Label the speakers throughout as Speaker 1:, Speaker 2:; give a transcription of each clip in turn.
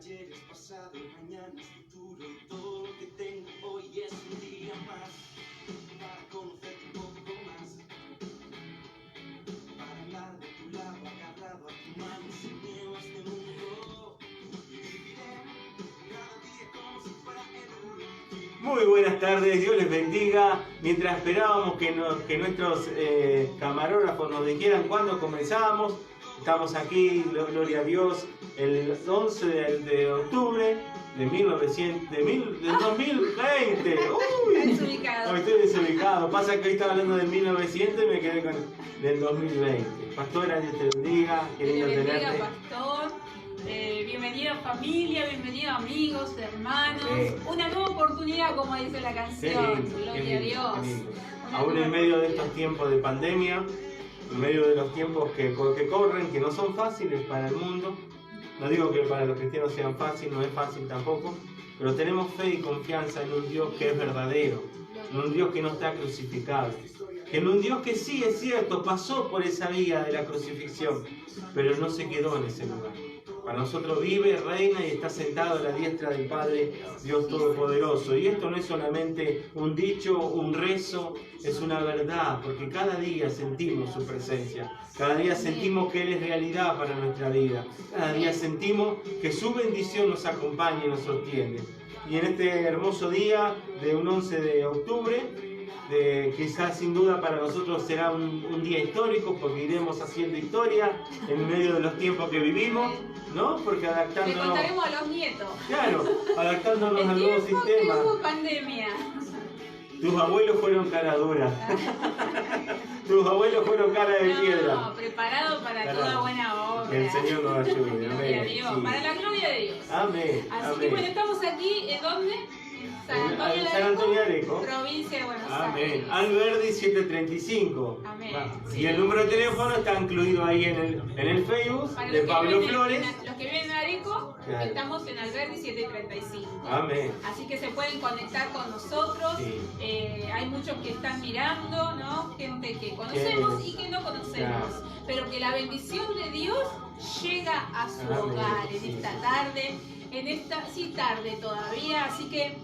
Speaker 1: ayer es pasado, mañana es futuro y todo lo que tengo hoy es un día más para conocerte un poco más, para andar de tu lado, agarrado a tu mano, sin miedo a este mundo, y viviré cada día como si fuera el último.
Speaker 2: Muy buenas tardes, Dios les bendiga. Mientras esperábamos que nuestros camarógrafos nos dijeran cuándo comenzábamos, estamos aquí, gloria a Dios, el 11 de octubre de 2020. ¡Uy!
Speaker 3: Desubicado.
Speaker 2: Estoy desubicado. Pasa que hoy estaba hablando del 1900 y me quedé con del 2020. Pastora, Dios te bendiga. Qué lindo
Speaker 3: Dios bendiga,
Speaker 2: tenerte.
Speaker 3: pastor. Bienvenida familia, bienvenidos amigos, hermanos.
Speaker 2: Sí.
Speaker 3: Una nueva oportunidad, como dice la
Speaker 2: Qué
Speaker 3: canción.
Speaker 2: lindo,
Speaker 3: Gloria
Speaker 2: qué
Speaker 3: a
Speaker 2: lindo,
Speaker 3: Dios.
Speaker 2: qué lindo.
Speaker 3: Una
Speaker 2: Aún
Speaker 3: nueva
Speaker 2: en medio de
Speaker 3: oportunidad.
Speaker 2: estos tiempos de pandemia, en medio de los tiempos que corren, que no son fáciles para el mundo, no digo que para los cristianos sean fáciles, no es fácil tampoco, pero tenemos fe y confianza en un Dios que es verdadero, en un Dios que no está crucificado, en un Dios que sí es cierto, pasó por esa vía de la crucifixión, pero no se quedó en ese lugar. Para nosotros vive, reina y está sentado a la diestra del Padre Dios Todopoderoso. Y esto no es solamente un dicho, un rezo, es una verdad, porque cada día sentimos su presencia. Cada día sentimos que Él es realidad para nuestra vida. Cada día sentimos que su bendición nos acompaña y nos sostiene. Y en este hermoso día de un 11 de octubre, quizás sin duda para nosotros será un día histórico, porque iremos haciendo historia en medio de los tiempos que vivimos, ¿no? Porque
Speaker 3: Le
Speaker 2: adaptándonos,
Speaker 3: contaremos a los nietos.
Speaker 2: claro, adaptándonos
Speaker 3: El
Speaker 2: al nuevo
Speaker 3: tiempo
Speaker 2: sistema.
Speaker 3: que hubo pandemia.
Speaker 2: Tus abuelos fueron cara dura. Tus abuelos fueron cara de piedra.
Speaker 3: No, preparado para
Speaker 2: Claro.
Speaker 3: toda buena obra.
Speaker 2: Que el Señor nos ayude.
Speaker 3: Gloria a
Speaker 2: Amén.
Speaker 3: Dios,
Speaker 2: Sí.
Speaker 3: para la gloria de Dios.
Speaker 2: Amén.
Speaker 3: Así que
Speaker 2: Amén.
Speaker 3: bueno, estamos aquí, ¿en dónde? En
Speaker 2: San Antonio de Areco.
Speaker 3: Provincia de Buenos
Speaker 2: Amén.
Speaker 3: Aires.
Speaker 2: Alberdi 735.
Speaker 3: Amén.
Speaker 2: Va.
Speaker 3: Sí.
Speaker 2: Y el número de teléfono está incluido ahí en el Facebook
Speaker 3: Para
Speaker 2: de
Speaker 3: los que
Speaker 2: Pablo
Speaker 3: viven
Speaker 2: Flores.
Speaker 3: los que viven en Areco,
Speaker 2: Claro.
Speaker 3: estamos en Alberdi 735.
Speaker 2: Amén.
Speaker 3: Así que se pueden conectar con nosotros.
Speaker 2: Sí.
Speaker 3: Hay muchos que están mirando, ¿no? Gente que conocemos y que no conocemos.
Speaker 2: Claro.
Speaker 3: Pero que la bendición de Dios llega a su
Speaker 2: Amén.
Speaker 3: hogar en
Speaker 2: Sí.
Speaker 3: esta tarde, tarde todavía. Así que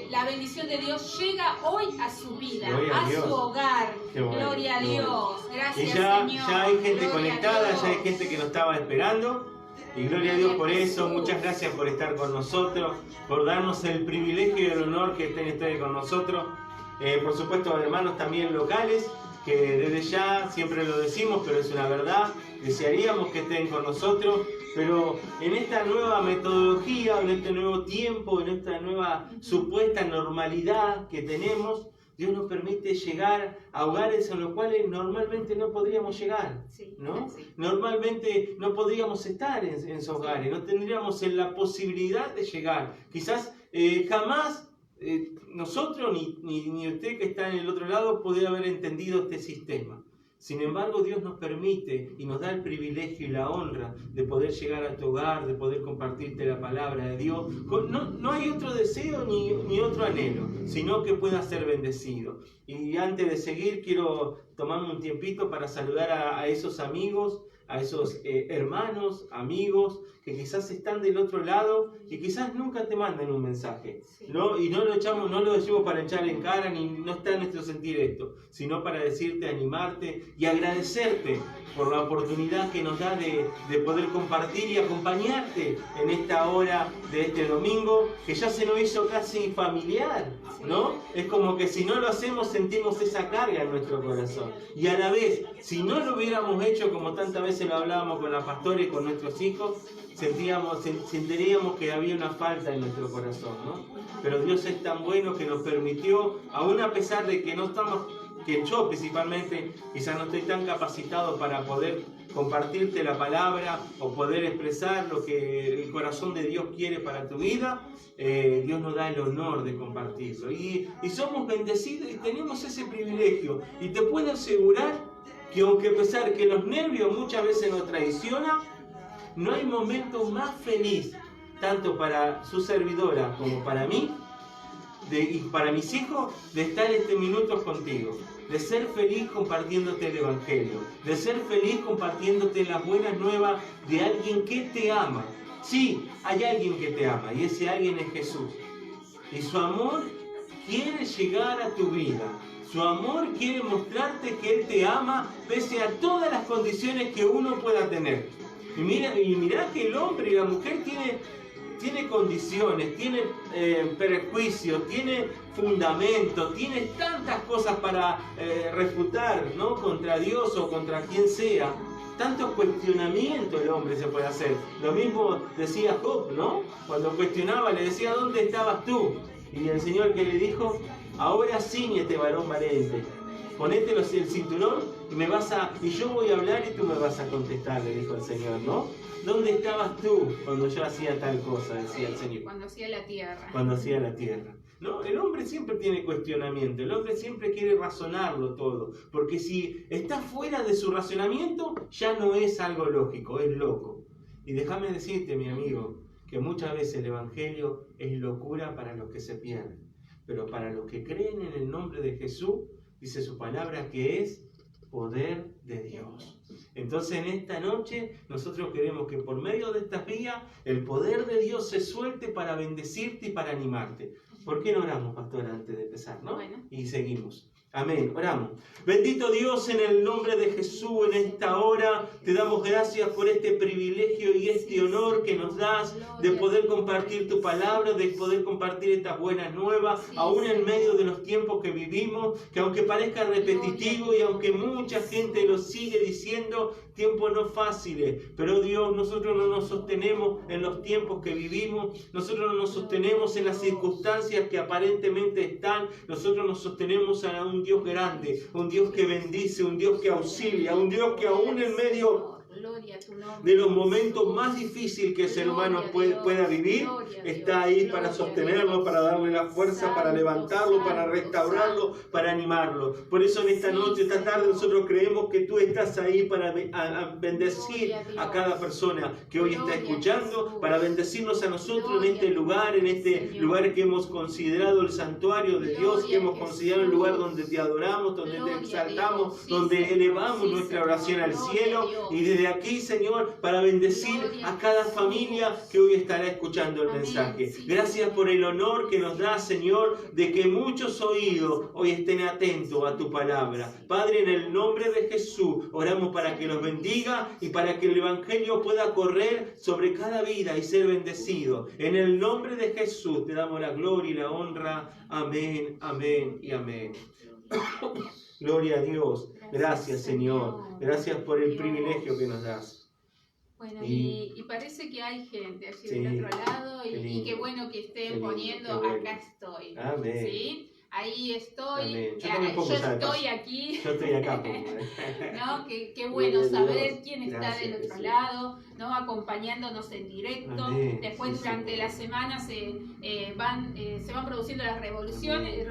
Speaker 3: la bendición de Dios llega hoy a su vida,
Speaker 2: Gloria a
Speaker 3: a
Speaker 2: Dios.
Speaker 3: su hogar.
Speaker 2: Qué bueno,
Speaker 3: Gloria a
Speaker 2: qué
Speaker 3: Dios.
Speaker 2: bueno.
Speaker 3: Gracias,
Speaker 2: Y ya
Speaker 3: Señor.
Speaker 2: hay gente
Speaker 3: Gloria a
Speaker 2: conectada,
Speaker 3: Dios.
Speaker 2: ya hay gente que nos estaba esperando. Y gloria a Dios por eso,
Speaker 3: Jesús.
Speaker 2: muchas gracias por estar con nosotros, por darnos el privilegio y el honor que estén con nosotros. Por supuesto, hermanos también locales, que desde ya siempre lo decimos, pero es una verdad, desearíamos que estén con nosotros, pero en esta nueva metodología, en este nuevo tiempo, en esta nueva supuesta normalidad que tenemos, Dios nos permite llegar a hogares en los cuales normalmente no podríamos llegar,
Speaker 3: Sí,
Speaker 2: ¿no?
Speaker 3: sí.
Speaker 2: Normalmente no podríamos estar en esos hogares, no tendríamos la posibilidad de llegar. Quizás jamás nosotros ni usted que está en el otro lado podría haber entendido este sistema. Sin embargo, Dios nos permite y nos da el privilegio y la honra de poder llegar a tu hogar, de poder compartirte la palabra de Dios. No hay otro deseo ni otro anhelo, sino que pueda ser bendecido. Y antes de seguir, quiero tomarme un tiempito para saludar a esos amigos, a esos hermanos, amigos, que quizás están del otro lado y quizás nunca te manden un mensaje,
Speaker 3: Sí.
Speaker 2: ¿no? Y no lo decimos para echarle en cara, ni no está en nuestro sentir esto, sino para decirte, animarte y agradecerte por la oportunidad que nos da de poder compartir y acompañarte en esta hora de este domingo, que ya se nos hizo casi familiar, ¿no? Es como que si no lo hacemos sentimos esa carga en nuestro corazón. Y a la vez, si no lo hubiéramos hecho como tantas veces lo hablábamos con la pastora y con nuestros hijos, sentiríamos que había una falta en nuestro corazón, ¿no? Pero Dios es tan bueno que nos permitió, aún a pesar de que no estamos, que yo principalmente quizás no estoy tan capacitado para poder compartirte la palabra o poder expresar lo que el corazón de Dios quiere para tu vida, Dios nos da el honor de compartirlo. Y somos bendecidos y tenemos ese privilegio. Y te puedo asegurar que aunque a pesar que los nervios muchas veces nos traicionan, no hay momento más feliz, tanto para su servidora como para mí, y para mis hijos, de estar minutos contigo, de ser feliz compartiéndote el Evangelio, de ser feliz compartiéndote las buenas nuevas de alguien que te ama, Sí, hay alguien que te ama y ese alguien es Jesús. Y su amor quiere llegar a tu vida. Su amor quiere mostrarte que Él te ama pese a todas las condiciones que uno pueda tener. Y mira que el hombre y la mujer tiene condiciones, tiene prejuicios, tiene fundamentos, tiene tantas cosas para refutar, ¿no? Contra Dios o contra quien sea. Tantos cuestionamientos el hombre se puede hacer. Lo mismo decía Job, ¿no? Cuando cuestionaba le decía, ¿dónde estabas tú? Y el Señor que le dijo, ahora ciñete, varón valiente, ponete el cinturón y yo voy a hablar y tú me vas a contestar, le dijo el Señor, ¿no? ¿Dónde estabas tú cuando yo hacía tal cosa? Decía el Señor.
Speaker 3: Cuando hacía la tierra.
Speaker 2: Cuando hacía la tierra. ¿No? El hombre siempre tiene cuestionamiento, el hombre siempre quiere razonarlo todo, porque si está fuera de su razonamiento, ya no es algo lógico, es loco. Y déjame decirte, mi amigo, que muchas veces el Evangelio es locura para los que se pierden, pero para los que creen en el nombre de Jesús, dice su palabra que es poder de Dios. Entonces en esta noche nosotros queremos que por medio de estas vías el poder de Dios se suelte para bendecirte y para animarte. ¿Por qué no oramos, pastor, antes de empezar, no?
Speaker 3: Bueno.
Speaker 2: Y seguimos. Amén, oramos. Bendito Dios, en el nombre de Jesús, en esta hora te damos gracias por este privilegio y este honor que nos das de poder compartir tu palabra, de poder compartir estas buenas nuevas, aún en medio de los tiempos que vivimos, que aunque parezca repetitivo y aunque mucha gente lo sigue diciendo, tiempos no fáciles, pero Dios, nosotros no nos sostenemos en los tiempos que vivimos, nosotros no nos sostenemos en las circunstancias que aparentemente están, nosotros nos sostenemos a un Dios grande, un Dios que bendice, un Dios que auxilia, un Dios que aún en medio de los momentos más difíciles que el ser humano pueda vivir, está ahí para sostenerlo, para darle la fuerza, para levantarlo, para restaurarlo, para animarlo. Por eso en esta noche, esta tarde, nosotros creemos que tú estás ahí para bendecir a cada persona que hoy está escuchando, para bendecirnos a nosotros en este lugar que hemos considerado el santuario de Dios, que hemos considerado el lugar donde te adoramos, donde te exaltamos, donde elevamos nuestra oración al cielo, y desde aquí, Señor, para bendecir a cada familia que hoy estará escuchando el mensaje. Gracias por el honor que nos da, Señor, de que muchos oídos hoy estén atentos a tu palabra. Padre, en el nombre de Jesús, oramos para que los bendiga y para que el Evangelio pueda correr sobre cada vida y ser bendecido. En el nombre de Jesús te damos la gloria y la honra. Amén, amén y amén. Gloria a Dios. Gracias, Señor. Gracias por el privilegio que nos das.
Speaker 3: Bueno, y parece que hay gente allí del otro lado y qué bueno que estén poniendo bueno. Acá estoy.
Speaker 2: Amén.
Speaker 3: ¿Sí? Ahí estoy,
Speaker 2: yo
Speaker 3: estoy aquí.
Speaker 2: Yo estoy acá.
Speaker 3: ¿No? Qué bueno saber quién está del otro lado, ¿no? Acompañándonos en directo.
Speaker 2: Amén.
Speaker 3: Después durante la semana se van produciendo las revoluciones,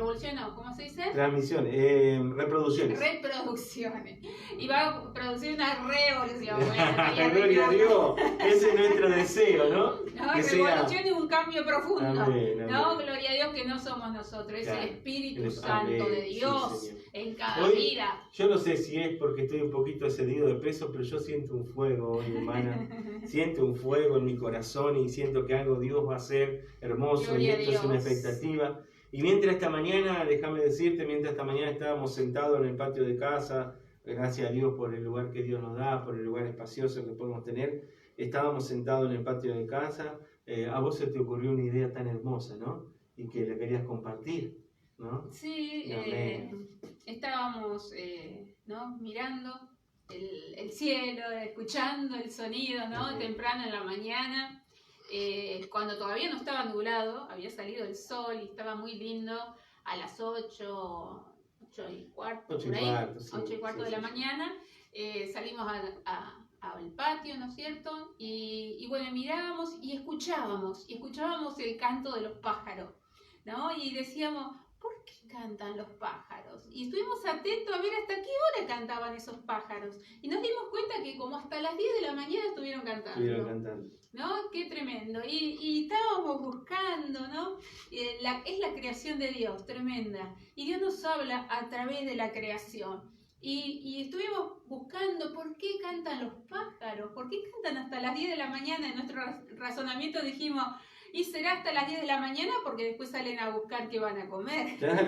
Speaker 3: ¿cómo se dice?
Speaker 2: Transmisiones, reproducciones.
Speaker 3: Reproducciones. Y va a producir una revolución. Bueno,
Speaker 2: gloria a Dios. Ese es nuestro deseo, ¿no?
Speaker 3: No, revolución es un cambio profundo.
Speaker 2: Amén, amén.
Speaker 3: No, gloria a Dios que no somos nosotros, es el Espíritu Santo de Dios en cada
Speaker 2: hoy,
Speaker 3: vida.
Speaker 2: Yo no sé si es porque estoy un poquito excedido de peso, pero yo siento un fuego hoy, hermana. Siento un fuego en mi corazón y siento que algo Dios va a hacer hermoso y esto es una expectativa. Y mientras esta mañana estábamos sentados en el patio de casa, gracias a Dios por el lugar que Dios nos da, por el lugar espacioso que podemos tener, estábamos sentados en el patio de casa, a vos se te ocurrió una idea tan hermosa, ¿no? Y que la querías compartir, ¿no?
Speaker 3: Sí, estábamos ¿no? mirando el cielo, escuchando el sonido, ¿no? Temprano en la mañana, cuando todavía no estaba nublado, había salido el sol y estaba muy lindo, a las 8 y cuarto, por ahí, 8 y cuarto de la mañana, salimos al patio, ¿no es cierto? Y bueno, mirábamos y escuchábamos el canto de los pájaros, ¿no? Y decíamos, ¿por qué cantan los pájaros? Y estuvimos atentos a ver hasta qué hora cantaban esos pájaros. Y nos dimos cuenta que como hasta las 10 de la mañana estuvieron cantando. ¿No? Qué tremendo. Y estábamos buscando, ¿no? Es la creación de Dios, tremenda. Y Dios nos habla a través de la creación. y estuvimos buscando por qué cantan los pájaros, por qué cantan hasta las 10 de la mañana. En nuestro razonamiento dijimos, y será hasta las 10 de la mañana porque después salen a buscar qué van a comer.
Speaker 2: Claro,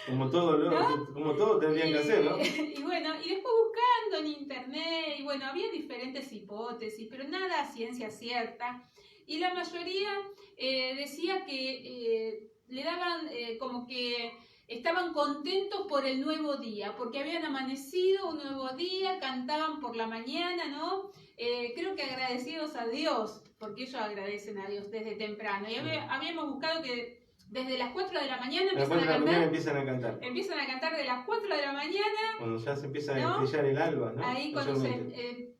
Speaker 2: como todo,
Speaker 3: ¿No?
Speaker 2: como todo tendrían que hacer, ¿no?
Speaker 3: Y bueno, y después buscando en internet, y bueno, había diferentes hipótesis, pero nada a ciencia cierta. Y la mayoría decía que le daban como que estaban contentos por el nuevo día, porque habían amanecido un nuevo día, cantaban por la mañana, ¿no? Creo que agradecidos a Dios, porque ellos agradecen a Dios desde temprano. Y habíamos buscado que desde las 4 de la mañana empiezan a cantar. Empiezan a cantar de las 4 de la mañana.
Speaker 2: Cuando ya se empieza a estrellar el alba, ¿no?
Speaker 3: Ahí cuando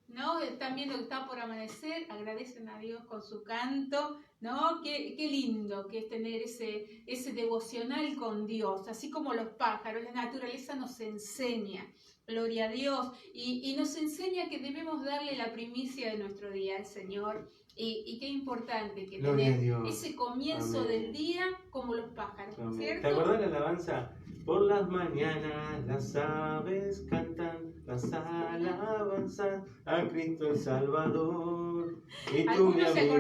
Speaker 3: ¿no? Están viendo que está por amanecer, agradecen a Dios con su canto, ¿no? Qué lindo que es tener ese devocional con Dios, así como los pájaros. La naturaleza nos enseña, gloria a Dios, y nos enseña que debemos darle la primicia de nuestro día al Señor. Y qué importante que tener ese comienzo del día como los pájaros, ¿cierto?
Speaker 2: ¿Te acordás la alabanza? Por las mañaas las aves cantan las alabanzas a Cristo el Salvador. Y tú, mi amigo,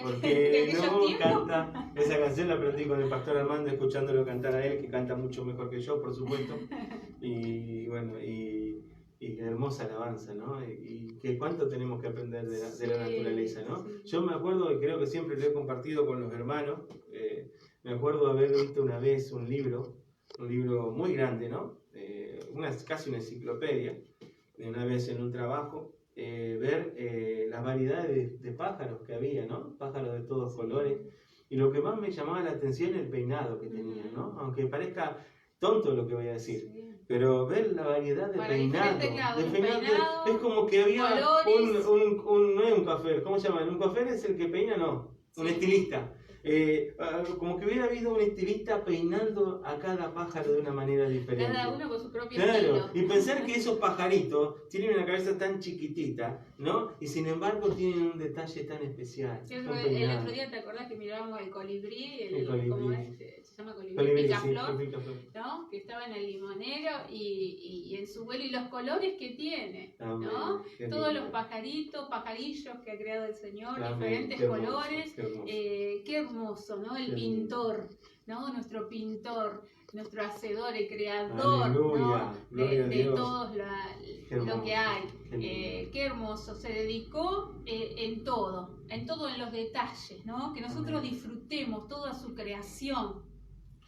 Speaker 2: ¿por qué no canta? Esa canción la aprendí con el pastor Armando, escuchándolo cantar a él, que canta mucho mejor que yo, por supuesto. Y bueno, y hermosa alabanza, ¿no? Y que cuánto tenemos que aprender de la naturaleza, ¿no? Sí. Yo me acuerdo, y creo que siempre lo he compartido con los hermanos, me acuerdo haber visto una vez un libro muy grande, ¿no? Casi una enciclopedia, una vez en un trabajo, ver las variedades de pájaros que había, ¿no? Pájaros de todos colores. Y lo que más me llamaba la atención es el peinado que tenían, ¿no? Aunque parezca tonto lo que voy a decir. Sí. Pero ver la variedad de peinados, es como que había no es un coiffeur, ¿cómo se llama? ¿Un coiffeur es el que peina? No, un estilista. Como que hubiera habido un estilista peinando a cada pájaro de una manera diferente.
Speaker 3: Cada uno con su propio estilo.
Speaker 2: Y pensar que esos pajaritos tienen una cabeza tan chiquitita, ¿no? Y sin embargo tienen un detalle tan especial.
Speaker 3: El otro día, ¿te acordás que mirábamos el colibrí? ¿Cómo es? Se llama colibrí picaflor, sí, ¿no? Que estaba en el limonero y en su vuelo, y los colores que tiene, ¿no? Todos los pajarillos que ha creado el Señor, diferentes colores. Qué hermoso, ¿no? El pintor, ¿no? Nuestro pintor, nuestro hacedor, el creador, ¿no? de todo lo que hay. Qué hermoso, se dedicó en todo, en los detalles, ¿no? Que nosotros disfrutemos toda su creación,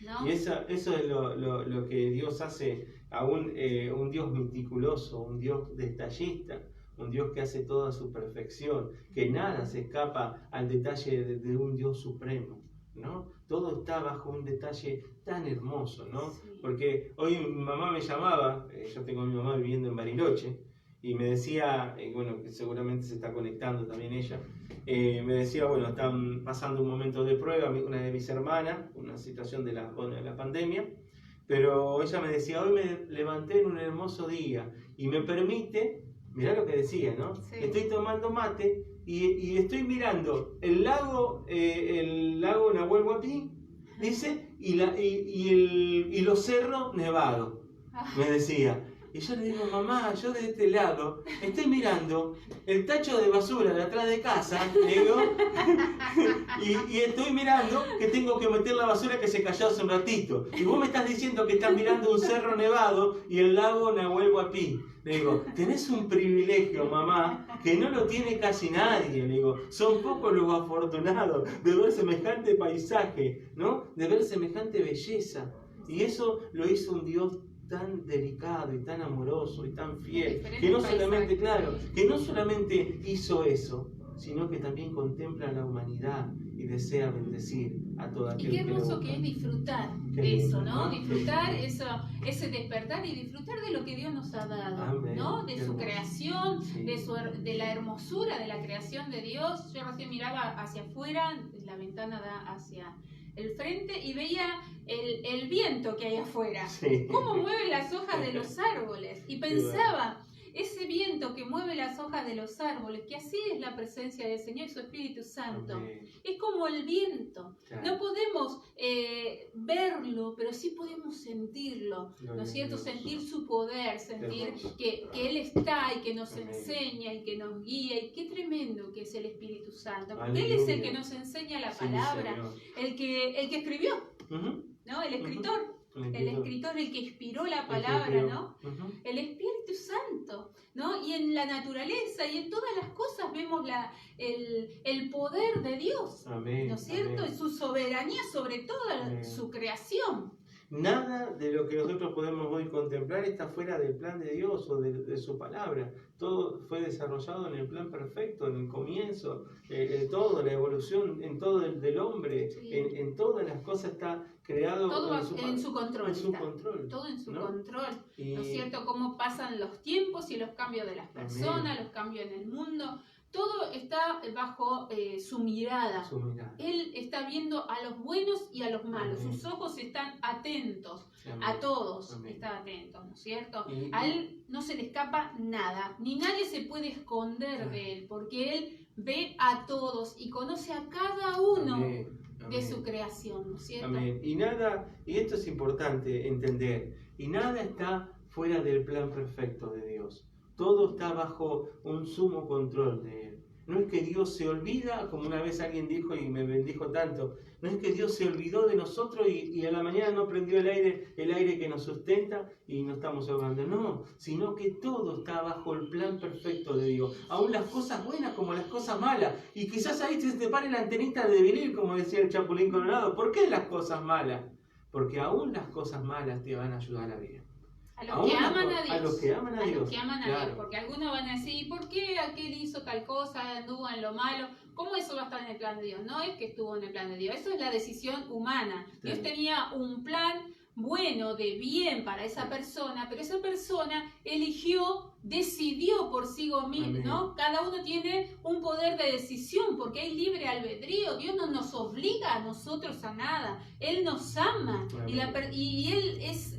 Speaker 3: ¿no?
Speaker 2: Y eso es lo que Dios hace a un Dios meticuloso, un Dios detallista. Un Dios que hace toda su perfección, que nada se escapa al detalle de un Dios supremo, ¿no? Todo está bajo un detalle tan hermoso, ¿no? Sí. Porque hoy mi mamá me llamaba, yo tengo a mi mamá viviendo en Bariloche, y me decía, bueno, que seguramente se está conectando también ella, me decía, bueno, están pasando un momento de prueba, una de mis hermanas, una situación de la pandemia, pero ella me decía, hoy me levanté en un hermoso día, y me permite... Mirá lo que decía, ¿no? Sí. Estoy tomando mate y estoy mirando el lago Nahuel Huapi, dice, y los cerros nevados, me decía. Y yo le digo, mamá, yo de este lado estoy mirando el tacho de basura de atrás de casa, digo, y estoy mirando que tengo que meter la basura que se cayó hace un ratito. Y vos me estás diciendo que estás mirando un cerro nevado y el lago Nahuel Huapi. Le digo, tenés un privilegio, mamá, que no lo tiene casi nadie. Le digo, son pocos los afortunados de ver semejante paisaje, ¿no? De ver semejante belleza. Y eso lo hizo un Dios tan delicado y tan amoroso y tan fiel, que no solamente hizo eso, sino que también contempla a la humanidad y desea bendecir a toda aquel que le busca.
Speaker 3: Y qué hermoso que es disfrutar eso, ¿no? Disfrutar eso, ese despertar y disfrutar de lo que Dios nos ha dado, amén, ¿no? De su creación, sí, de la hermosura de la creación de Dios. Yo recién miraba hacia afuera, la ventana da hacia el frente y veía el viento que hay afuera, sí, cómo mueven las hojas de los árboles, y pensaba ese viento que mueve las hojas de los árboles, que así es la presencia del Señor y su Espíritu Santo.
Speaker 2: Amén.
Speaker 3: Es como el viento.
Speaker 2: Claro.
Speaker 3: No podemos verlo, pero sí podemos sentirlo, ¿no
Speaker 2: Gloria
Speaker 3: es
Speaker 2: a
Speaker 3: cierto?
Speaker 2: Dios.
Speaker 3: Sentir su poder, sentir
Speaker 2: Hermoso.
Speaker 3: que Él está y que nos
Speaker 2: Amén.
Speaker 3: enseña y que nos guía. Y qué tremendo que es el Espíritu Santo, porque Él es el
Speaker 2: Aleluya.
Speaker 3: que nos enseña la
Speaker 2: Sí,
Speaker 3: palabra,
Speaker 2: Señor.
Speaker 3: el que escribió,
Speaker 2: Ujú.
Speaker 3: ¿no? El escritor.
Speaker 2: El
Speaker 3: El escritor, el que inspiró la
Speaker 2: El que
Speaker 3: palabra,
Speaker 2: creó.
Speaker 3: ¿no?
Speaker 2: Ujú.
Speaker 3: El Espíritu Santo, ¿no? Y en la naturaleza y en todas las cosas vemos el poder de Dios,
Speaker 2: Amén.
Speaker 3: ¿no es cierto?
Speaker 2: Amén.
Speaker 3: Y su soberanía sobre toda
Speaker 2: Amén.
Speaker 3: su creación.
Speaker 2: Nada de lo que nosotros podemos hoy contemplar está fuera del plan de Dios o de su palabra. Todo fue desarrollado en el plan perfecto, en el comienzo, todo, la evolución, en todo del hombre,
Speaker 3: Sí.
Speaker 2: en todas las cosas está creado
Speaker 3: Todo
Speaker 2: en
Speaker 3: en su control.
Speaker 2: en su
Speaker 3: está.
Speaker 2: control.
Speaker 3: Todo en su
Speaker 2: ¿no?
Speaker 3: control.
Speaker 2: Y-
Speaker 3: ¿No es cierto? Cómo pasan los tiempos y los cambios de las personas, los cambios en el mundo. Todo está bajo su mirada.
Speaker 2: Su mirada.
Speaker 3: Él está viendo a los buenos y a los malos.
Speaker 2: Amén.
Speaker 3: Sus ojos están atentos
Speaker 2: Amén.
Speaker 3: a todos.
Speaker 2: Amén.
Speaker 3: Están atentos, ¿no es cierto?
Speaker 2: Y-
Speaker 3: A Él no se le escapa nada, ni nadie se puede esconder de Él, porque Él ve a todos y conoce a cada uno
Speaker 2: Amén.
Speaker 3: de
Speaker 2: Amén.
Speaker 3: su creación, ¿no es cierto?
Speaker 2: Amén. Y nada, y esto es importante entender, y nada está fuera del plan perfecto de Dios. Todo está bajo un sumo control de Él. No es que Dios se olvida, como una vez alguien dijo y me bendijo tanto, no es que Dios se olvidó de nosotros y a la mañana no prendió el aire que nos sustenta y nos estamos ahogando. No, sino que todo está bajo el plan perfecto de Dios. Aún las cosas buenas como las cosas malas. Y quizás ahí se te pare la antenita de vinil, como decía el Chapulín Colorado. ¿Por qué las cosas malas? Porque aún las cosas malas te van a ayudar a bien.
Speaker 3: A los
Speaker 2: Aún
Speaker 3: que
Speaker 2: las
Speaker 3: aman
Speaker 2: co-
Speaker 3: a Dios.
Speaker 2: A los que aman a Dios.
Speaker 3: Los que aman a
Speaker 2: claro.
Speaker 3: Dios, porque algunos van a decir, ¿por qué aquel hizo tal cosa, anduvo en lo malo? ¿Cómo eso va a estar en el plan de Dios? No es que estuvo en el plan de Dios, eso es la decisión humana. Dios
Speaker 2: Claro.
Speaker 3: tenía un plan bueno, de bien para esa persona, pero esa persona decidió por sí mismo, ¿no?
Speaker 2: Amén.
Speaker 3: Cada uno tiene un poder de decisión, porque hay libre albedrío. Dios no nos obliga a nosotros a nada, Él nos ama y Él es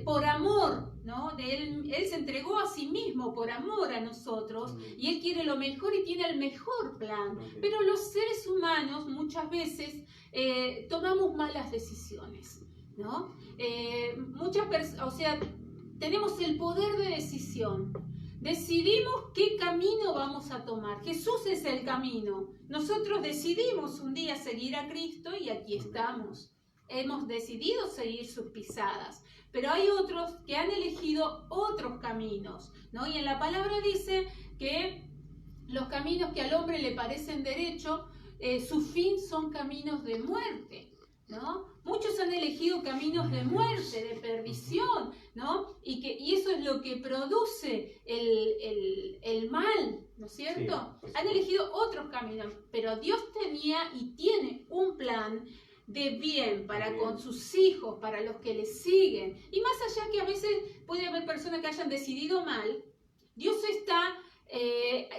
Speaker 3: por amor, ¿no? Él se entregó a sí mismo por amor a nosotros
Speaker 2: Amén.
Speaker 3: y Él quiere lo mejor y tiene el mejor plan.
Speaker 2: Amén.
Speaker 3: Pero los seres humanos muchas veces tomamos malas decisiones, ¿no? O sea, tenemos el poder de decisión. Decidimos qué camino vamos a tomar. Jesús es el camino. Nosotros decidimos un día seguir a Cristo y aquí estamos. Hemos decidido seguir sus pisadas. Pero hay otros que han elegido otros caminos, ¿no? Y en la palabra dice que los caminos que al hombre le parecen derecho, su fin son caminos de muerte, ¿no? Muchos han elegido caminos de muerte, de perdición, ¿no? Y eso es lo que produce el mal, ¿no es cierto?
Speaker 2: Sí.
Speaker 3: Han elegido otros caminos, pero Dios tenía y tiene un plan de bien para
Speaker 2: Bien.
Speaker 3: con sus hijos, para los que le siguen. Y más allá que a veces puede haber personas que hayan decidido mal, Dios está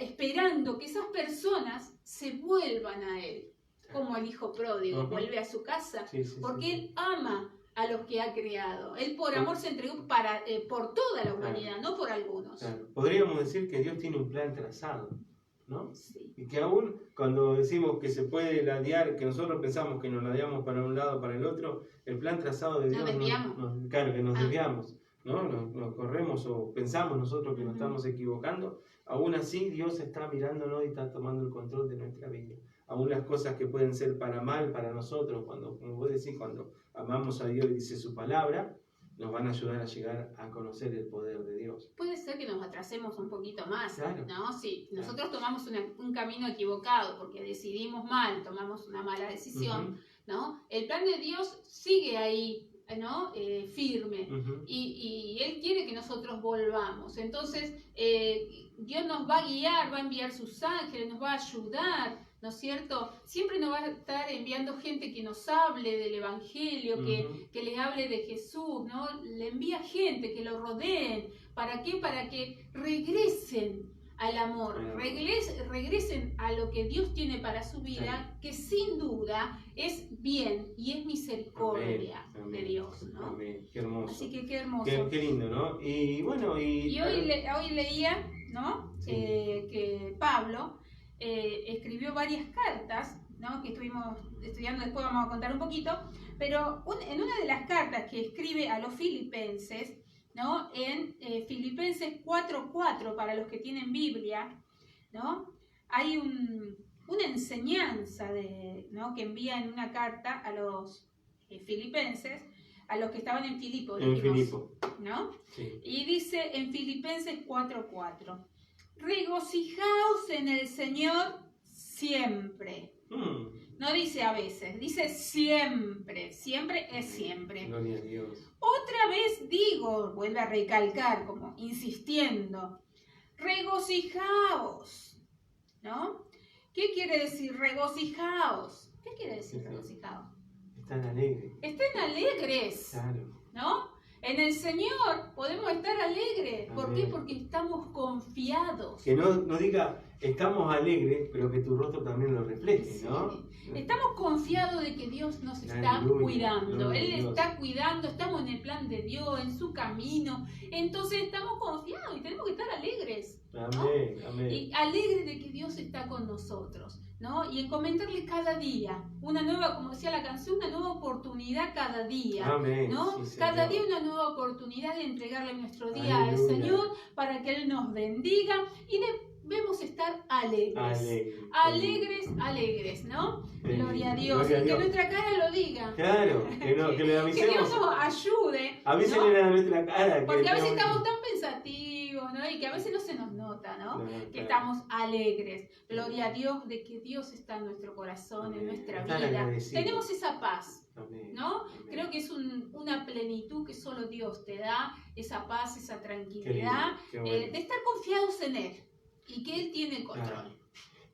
Speaker 3: esperando que esas personas se vuelvan a Él, como el hijo pródigo
Speaker 2: Ujú.
Speaker 3: vuelve a su casa,
Speaker 2: Sí, sí,
Speaker 3: porque
Speaker 2: sí.
Speaker 3: Él ama a los que ha creado. Él por
Speaker 2: Sí.
Speaker 3: amor se entregó por toda la humanidad, no por algunos.
Speaker 2: Claro. Podríamos decir que Dios tiene un plan trazado, ¿no?
Speaker 3: Sí.
Speaker 2: Y que aún cuando decimos que se puede ladear, que nosotros pensamos que nos ladeamos para un lado para el otro, el plan trazado de
Speaker 3: Nos
Speaker 2: Dios
Speaker 3: desviamos.
Speaker 2: claro, que nos
Speaker 3: Ah.
Speaker 2: desviamos, ¿no? Nos corremos o pensamos nosotros que nos
Speaker 3: Ujú.
Speaker 2: estamos equivocando. Aún así Dios está mirándonos y está tomando el control de nuestra vida. Aún las cosas que pueden ser para mal para nosotros, cuando, como vos decís, cuando amamos a Dios y dice su palabra, nos van a ayudar a llegar a conocer el poder de Dios.
Speaker 3: Puede ser que nos atrasemos un poquito más,
Speaker 2: Claro.
Speaker 3: ¿no? Si
Speaker 2: Claro.
Speaker 3: nosotros tomamos un camino equivocado porque decidimos mal, tomamos una mala decisión,
Speaker 2: Ujú,
Speaker 3: ¿no? El plan de Dios sigue ahí, ¿no? Firme.
Speaker 2: ujú.
Speaker 3: Y Él quiere que nosotros volvamos. Entonces, Dios nos va a guiar, va a enviar sus ángeles, nos va a ayudar, ¿no es cierto? Siempre nos va a estar enviando gente que nos hable del Evangelio,
Speaker 2: Ujú.
Speaker 3: que les hable de Jesús, ¿no? Le envía gente que lo rodeen. ¿Para qué? Para que regresen al amor, regresen a lo que Dios tiene para su vida, que sin duda es bien y es misericordia de Dios, ¿no?
Speaker 2: Amén. Qué hermoso.
Speaker 3: Así que qué hermoso.
Speaker 2: Qué lindo, ¿no? Y bueno,
Speaker 3: Y hoy leía, ¿no?
Speaker 2: Sí.
Speaker 3: Que Pablo escribió varias cartas, ¿no? Que estuvimos estudiando, después vamos a contar un poquito, pero en una de las cartas que escribe a los filipenses, ¿no? En Filipenses 4:4, para los que tienen Biblia, ¿no? Hay una enseñanza ¿no? que envía en una carta a los filipenses, a los que estaban en Filipo, ¿no?
Speaker 2: Sí.
Speaker 3: Y dice en Filipenses 4:4, regocijaos en el Señor siempre. No dice a veces, dice siempre. Siempre es siempre.
Speaker 2: Gloria a Dios.
Speaker 3: Otra vez digo, vuelve a recalcar, como insistiendo, regocijaos, ¿no? ¿Qué quiere decir regocijaos? ¿Qué quiere decir regocijaos?
Speaker 2: Están alegres.
Speaker 3: Estén alegres,
Speaker 2: Claro.
Speaker 3: ¿no? En el Señor podemos estar alegres. ¿Por
Speaker 2: Amén.
Speaker 3: qué? Porque estamos confiados.
Speaker 2: Que no diga estamos alegres, pero que tu rostro también lo refleje, ¿no?
Speaker 3: Sí. Estamos confiados de que Dios nos está
Speaker 2: Aleluya,
Speaker 3: cuidando.
Speaker 2: gloria a
Speaker 3: Él
Speaker 2: Dios.
Speaker 3: está cuidando, estamos en el plan de Dios, en su camino. Entonces estamos confiados y tenemos que estar alegres.
Speaker 2: Amén, amén.
Speaker 3: Y alegres de que Dios está con nosotros, ¿no? Y encomendarle cada día una nueva, como decía la canción, una nueva oportunidad cada día.
Speaker 2: Amén.
Speaker 3: ¿No?
Speaker 2: Sí,
Speaker 3: Cada
Speaker 2: Señor.
Speaker 3: día una nueva oportunidad de entregarle nuestro día al
Speaker 2: Aleluya.
Speaker 3: Señor para que Él nos bendiga y debemos estar alegres. Alegres, ¿no? Gloria a Dios.
Speaker 2: Gloria a
Speaker 3: Y que
Speaker 2: Dios.
Speaker 3: nuestra cara lo diga.
Speaker 2: Claro, que le
Speaker 3: Que Dios
Speaker 2: avisemos.
Speaker 3: nos ayude.
Speaker 2: Avísenle
Speaker 3: ¿no?
Speaker 2: a nuestra cara. que
Speaker 3: Porque a veces estamos tan pensativos, ¿no? Y que a veces no se nos nota, ¿no?
Speaker 2: No,
Speaker 3: Que
Speaker 2: claro.
Speaker 3: estamos alegres. Gloria a Dios de que Dios está en nuestro corazón, en
Speaker 2: Amén.
Speaker 3: nuestra
Speaker 2: Estar
Speaker 3: vida.
Speaker 2: agradecidos.
Speaker 3: Tenemos esa paz.
Speaker 2: Amén,
Speaker 3: ¿No?
Speaker 2: amén.
Speaker 3: Creo que es una plenitud que solo Dios te da, esa paz, esa
Speaker 2: Qué
Speaker 3: tranquilidad,
Speaker 2: lindo, qué bueno.
Speaker 3: de estar confiados en Él y que Él tiene el control.
Speaker 2: Claro.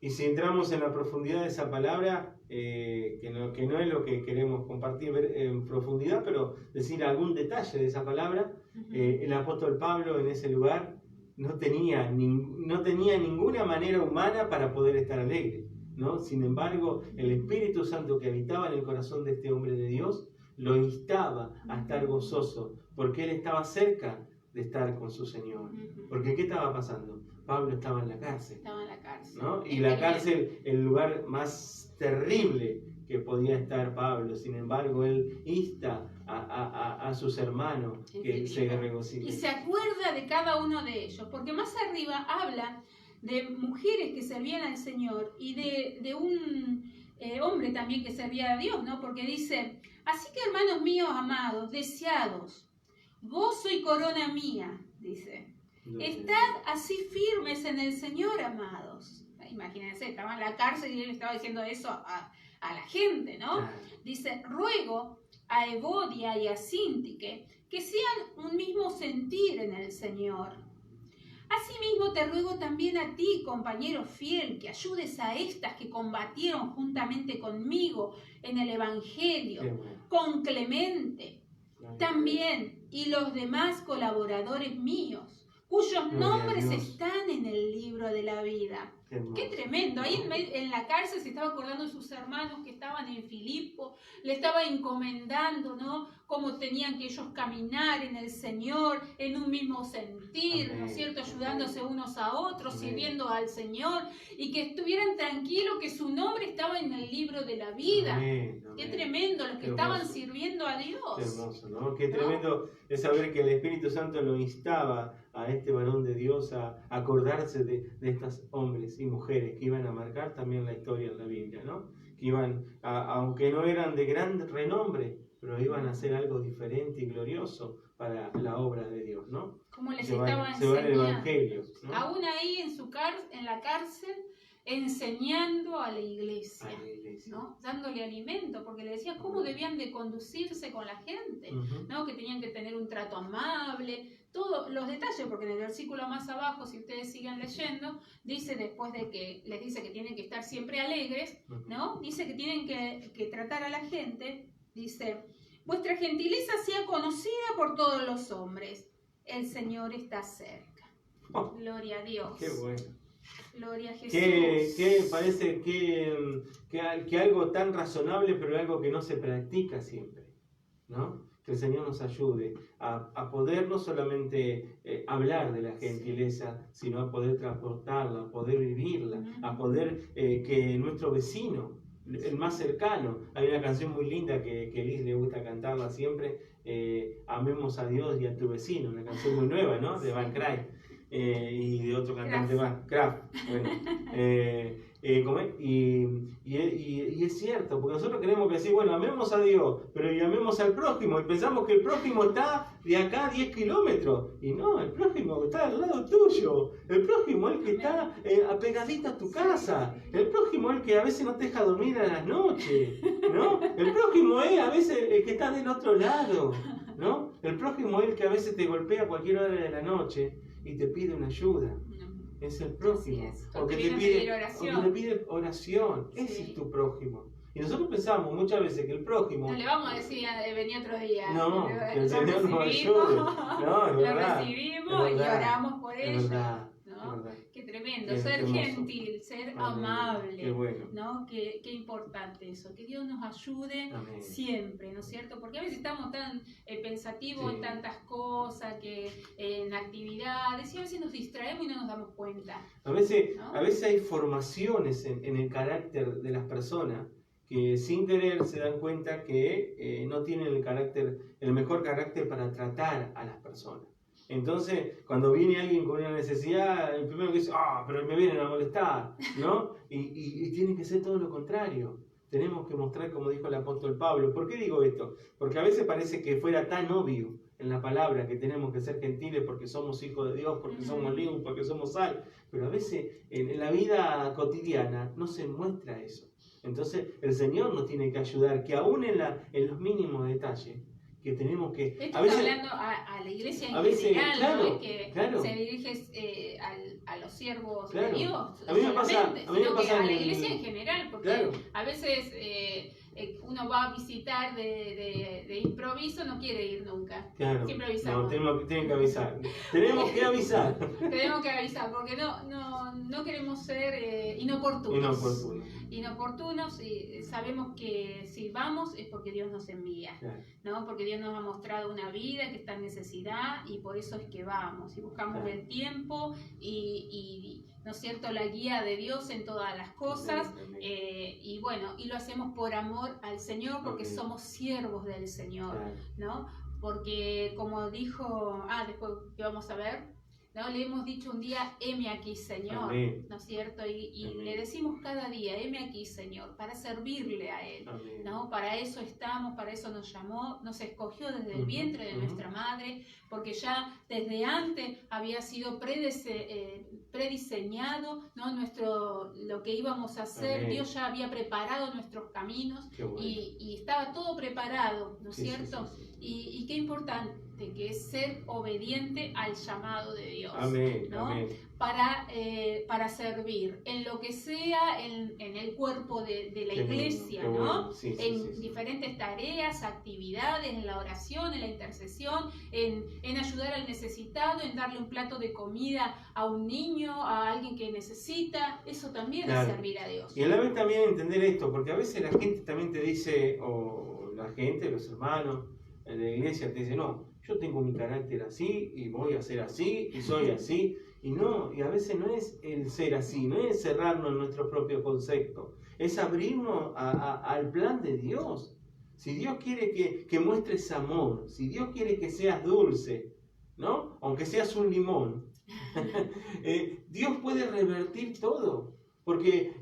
Speaker 2: Y si entramos en la profundidad de esa palabra, que no es lo que queremos compartir ver en profundidad, pero decir algún detalle de esa palabra, el apóstol Pablo en ese lugar no tenía ninguna manera humana para poder estar alegre, ¿no? Sin embargo, el Espíritu Santo que habitaba en el corazón de este hombre de Dios lo instaba a estar gozoso, porque él estaba cerca de estar con su Señor. Porque ¿qué estaba pasando? Pablo estaba en la cárcel,
Speaker 3: Estaba en la cárcel.
Speaker 2: ¿no? Y la cárcel, el lugar más terrible que podía estar Pablo. Sin embargo, él insta a sus hermanos que se regocijen.
Speaker 3: Y se acuerda de cada uno de ellos, porque más arriba habla de mujeres que servían al Señor y de un hombre también que servía a Dios, ¿no? Porque dice, así que hermanos míos amados, deseados, gozo y corona mía, dice, estad así firmes en el Señor, amados. Imagínense, estaba en la cárcel y él estaba diciendo eso a la gente, ¿no?
Speaker 2: Claro.
Speaker 3: Dice, ruego a Evodia y a Síntique que sean un mismo sentir en el Señor. Asimismo te ruego también a ti, compañero fiel, que ayudes a estas que combatieron juntamente conmigo en el Evangelio,
Speaker 2: Qué bueno.
Speaker 3: con Clemente también, y los demás colaboradores míos, cuyos
Speaker 2: Gloria a
Speaker 3: nombres
Speaker 2: Dios.
Speaker 3: están en el libro de la vida.
Speaker 2: Qué hermoso.
Speaker 3: Qué tremendo. Ahí en la cárcel se estaba acordando de sus hermanos que estaban en Filipo, le estaba encomendando, ¿no? Cómo tenían que ellos caminar en el Señor, en un mismo sentir, ¿no es
Speaker 2: Amén.
Speaker 3: cierto? Ayudándose unos a otros,
Speaker 2: Amén.
Speaker 3: sirviendo al Señor, y que estuvieran tranquilos que su nombre estaba en el libro de la vida.
Speaker 2: Amén,
Speaker 3: Qué
Speaker 2: amén.
Speaker 3: tremendo, los que
Speaker 2: Qué
Speaker 3: estaban
Speaker 2: hermoso.
Speaker 3: sirviendo a Dios.
Speaker 2: Qué hermoso, ¿no? Qué tremendo es saber que el Espíritu Santo lo instaba a este varón de Dios a acordarse de estos hombres y mujeres que iban a marcar también la historia en la Biblia, ¿no? Que iban, aunque no eran de gran renombre, pero iban a hacer algo diferente y glorioso para la obra de Dios, ¿no?
Speaker 3: Como les
Speaker 2: Se va
Speaker 3: estaba
Speaker 2: el
Speaker 3: enseñando.
Speaker 2: Evangelio, ¿no?
Speaker 3: Aún ahí en la cárcel, enseñando a la iglesia.
Speaker 2: A la iglesia.
Speaker 3: ¿No? Dándole alimento, porque le decía cómo debían de conducirse con la gente,
Speaker 2: Ujú.
Speaker 3: ¿no? Que tenían que tener un trato amable, todos los detalles, porque en el versículo más abajo, si ustedes siguen leyendo, dice después de que les dice que tienen que estar siempre alegres,
Speaker 2: Ujú.
Speaker 3: ¿no? Dice que tienen que tratar a la gente, dice, vuestra gentileza sea conocida por todos los hombres, el Señor está cerca.
Speaker 2: Oh,
Speaker 3: Gloria a Dios.
Speaker 2: qué bueno.
Speaker 3: Gloria a Jesús.
Speaker 2: Que parece que algo tan razonable, pero algo que no se practica siempre, ¿no? Que el Señor nos ayude a poder no solamente hablar de la gentileza, sino a poder transportarla, a poder vivirla, a poder que nuestro vecino, el más cercano, hay una canción muy linda que Liz le gusta cantarla siempre, amemos a Dios y a tu vecino, una canción muy nueva, ¿no? De Van Cry. Y de otro cantante más, Kraft. Bueno, ¿cómo es? Y es cierto, porque nosotros queremos que decir, bueno, amemos a Dios, pero y amemos al prójimo, y pensamos que el prójimo está de acá a 10 kilómetros, y no, el prójimo está al lado tuyo, el prójimo es el que está apegadito a tu casa, el prójimo es el que a veces no te deja dormir a las noches, ¿no? El prójimo es a veces el que está del otro lado, ¿no? El prójimo es el que a veces te golpea a cualquier hora de la noche y te pide una ayuda. Es el prójimo. O que te pide oración.
Speaker 3: Sí.
Speaker 2: Ese es tu prójimo. Y nosotros pensamos muchas veces que el prójimo...
Speaker 3: No le vamos a decir, vení otro día.
Speaker 2: No, que el
Speaker 3: Lo
Speaker 2: Señor nos
Speaker 3: recibimos,
Speaker 2: ayude. No, es
Speaker 3: lo
Speaker 2: verdad.
Speaker 3: recibimos
Speaker 2: Es
Speaker 3: y
Speaker 2: verdad.
Speaker 3: oramos por
Speaker 2: Es
Speaker 3: ellos.
Speaker 2: verdad.
Speaker 3: ¿No?
Speaker 2: Es verdad.
Speaker 3: Qué tremendo.
Speaker 2: Es
Speaker 3: Ser
Speaker 2: hermoso.
Speaker 3: gentil, ser
Speaker 2: Amén.
Speaker 3: amable.
Speaker 2: Qué bueno.
Speaker 3: ¿No? Qué importante eso. Que Dios nos ayude
Speaker 2: Amén.
Speaker 3: siempre, ¿no es cierto? Porque a veces estamos tan pensativos
Speaker 2: Sí.
Speaker 3: en tantas cosas, que en actividades, y a veces nos distraemos y no nos damos cuenta.
Speaker 2: A veces,
Speaker 3: ¿No?
Speaker 2: a veces hay formaciones en el carácter de las personas que sin querer se dan cuenta que no tienen el mejor carácter para tratar a las personas. Entonces, cuando viene alguien con una necesidad, el primero que dice, pero me vienen a molestar, ¿no? Y tiene que ser todo lo contrario. Tenemos que mostrar, como dijo el apóstol Pablo. ¿Por qué digo esto? Porque a veces parece que fuera tan obvio en la palabra que tenemos que ser gentiles porque somos hijos de Dios, porque somos luz, porque somos sal. Pero a veces en la vida cotidiana no se muestra eso. Entonces el Señor nos tiene que ayudar, que aún en los mínimos detalles, que tenemos que...
Speaker 3: Esto
Speaker 2: a veces,
Speaker 3: está hablando a la iglesia en
Speaker 2: a veces,
Speaker 3: general,
Speaker 2: claro,
Speaker 3: ¿no? Es que
Speaker 2: claro.
Speaker 3: se dirige a los siervos
Speaker 2: Claro.
Speaker 3: de Dios,
Speaker 2: A mí me pasa-
Speaker 3: solamente,
Speaker 2: a mí me
Speaker 3: sino que
Speaker 2: pasa
Speaker 3: a la
Speaker 2: en-
Speaker 3: iglesia en general, porque
Speaker 2: Claro.
Speaker 3: a veces uno va a visitar de improviso, no quiere ir nunca.
Speaker 2: Claro,
Speaker 3: Siempre avisamos.
Speaker 2: tienen que avisar. Tenemos que avisar.
Speaker 3: Tenemos que avisar, porque no queremos ser inoportunos. Inoportunos, y sabemos que si vamos es porque Dios nos envía,
Speaker 2: Claro.
Speaker 3: ¿no? Porque Dios nos ha mostrado una vida que está en necesidad y por eso es que vamos y buscamos
Speaker 2: Claro.
Speaker 3: el tiempo y ¿no es cierto?, la guía de Dios en todas las cosas.
Speaker 2: Amén.
Speaker 3: Y bueno, y lo hacemos por amor al Señor, porque
Speaker 2: Amén.
Speaker 3: somos siervos del Señor,
Speaker 2: Claro.
Speaker 3: ¿no? Porque como dijo, después que vamos a ver, ¿no? Le hemos dicho un día, heme aquí, Señor,
Speaker 2: Amén.
Speaker 3: ¿no es cierto? Y
Speaker 2: Amén.
Speaker 3: le decimos cada día, heme aquí, Señor, para servirle a Él,
Speaker 2: Amén.
Speaker 3: ¿no? Para eso estamos, para eso nos llamó, nos escogió desde el
Speaker 2: Ujú,
Speaker 3: vientre de
Speaker 2: ujú.
Speaker 3: nuestra madre, porque ya desde antes había sido prediseñado, ¿no? Lo que íbamos a hacer.
Speaker 2: Amén.
Speaker 3: Dios ya había preparado nuestros caminos
Speaker 2: Qué bueno.
Speaker 3: y estaba todo preparado, ¿no es
Speaker 2: Sí, sí,
Speaker 3: cierto?
Speaker 2: sí, sí.
Speaker 3: Y qué importante que es ser obediente al llamado de Dios.
Speaker 2: Amén.
Speaker 3: ¿no?
Speaker 2: Amén.
Speaker 3: Para servir en lo que sea en el cuerpo de la
Speaker 2: Qué lindo,
Speaker 3: iglesia,
Speaker 2: qué
Speaker 3: ¿no?
Speaker 2: bueno. Sí, sí,
Speaker 3: En
Speaker 2: sí, sí.
Speaker 3: diferentes tareas, actividades, en la oración, en la intercesión, en ayudar al necesitado, en darle un plato de comida a un niño, a alguien que necesita. Eso también
Speaker 2: Claro.
Speaker 3: es servir a Dios.
Speaker 2: Y a la vez también entender esto, porque a veces la gente también te dice, o la gente, los hermanos en la iglesia te dice, no, yo tengo mi carácter así y voy a ser así y soy así. Y no, y a veces no es el ser así, no es cerrarnos en nuestro propio concepto, es abrirnos al plan de Dios. Si Dios quiere que muestres amor, si Dios quiere que seas dulce, ¿no? Aunque seas un limón, Dios puede revertir todo. Porque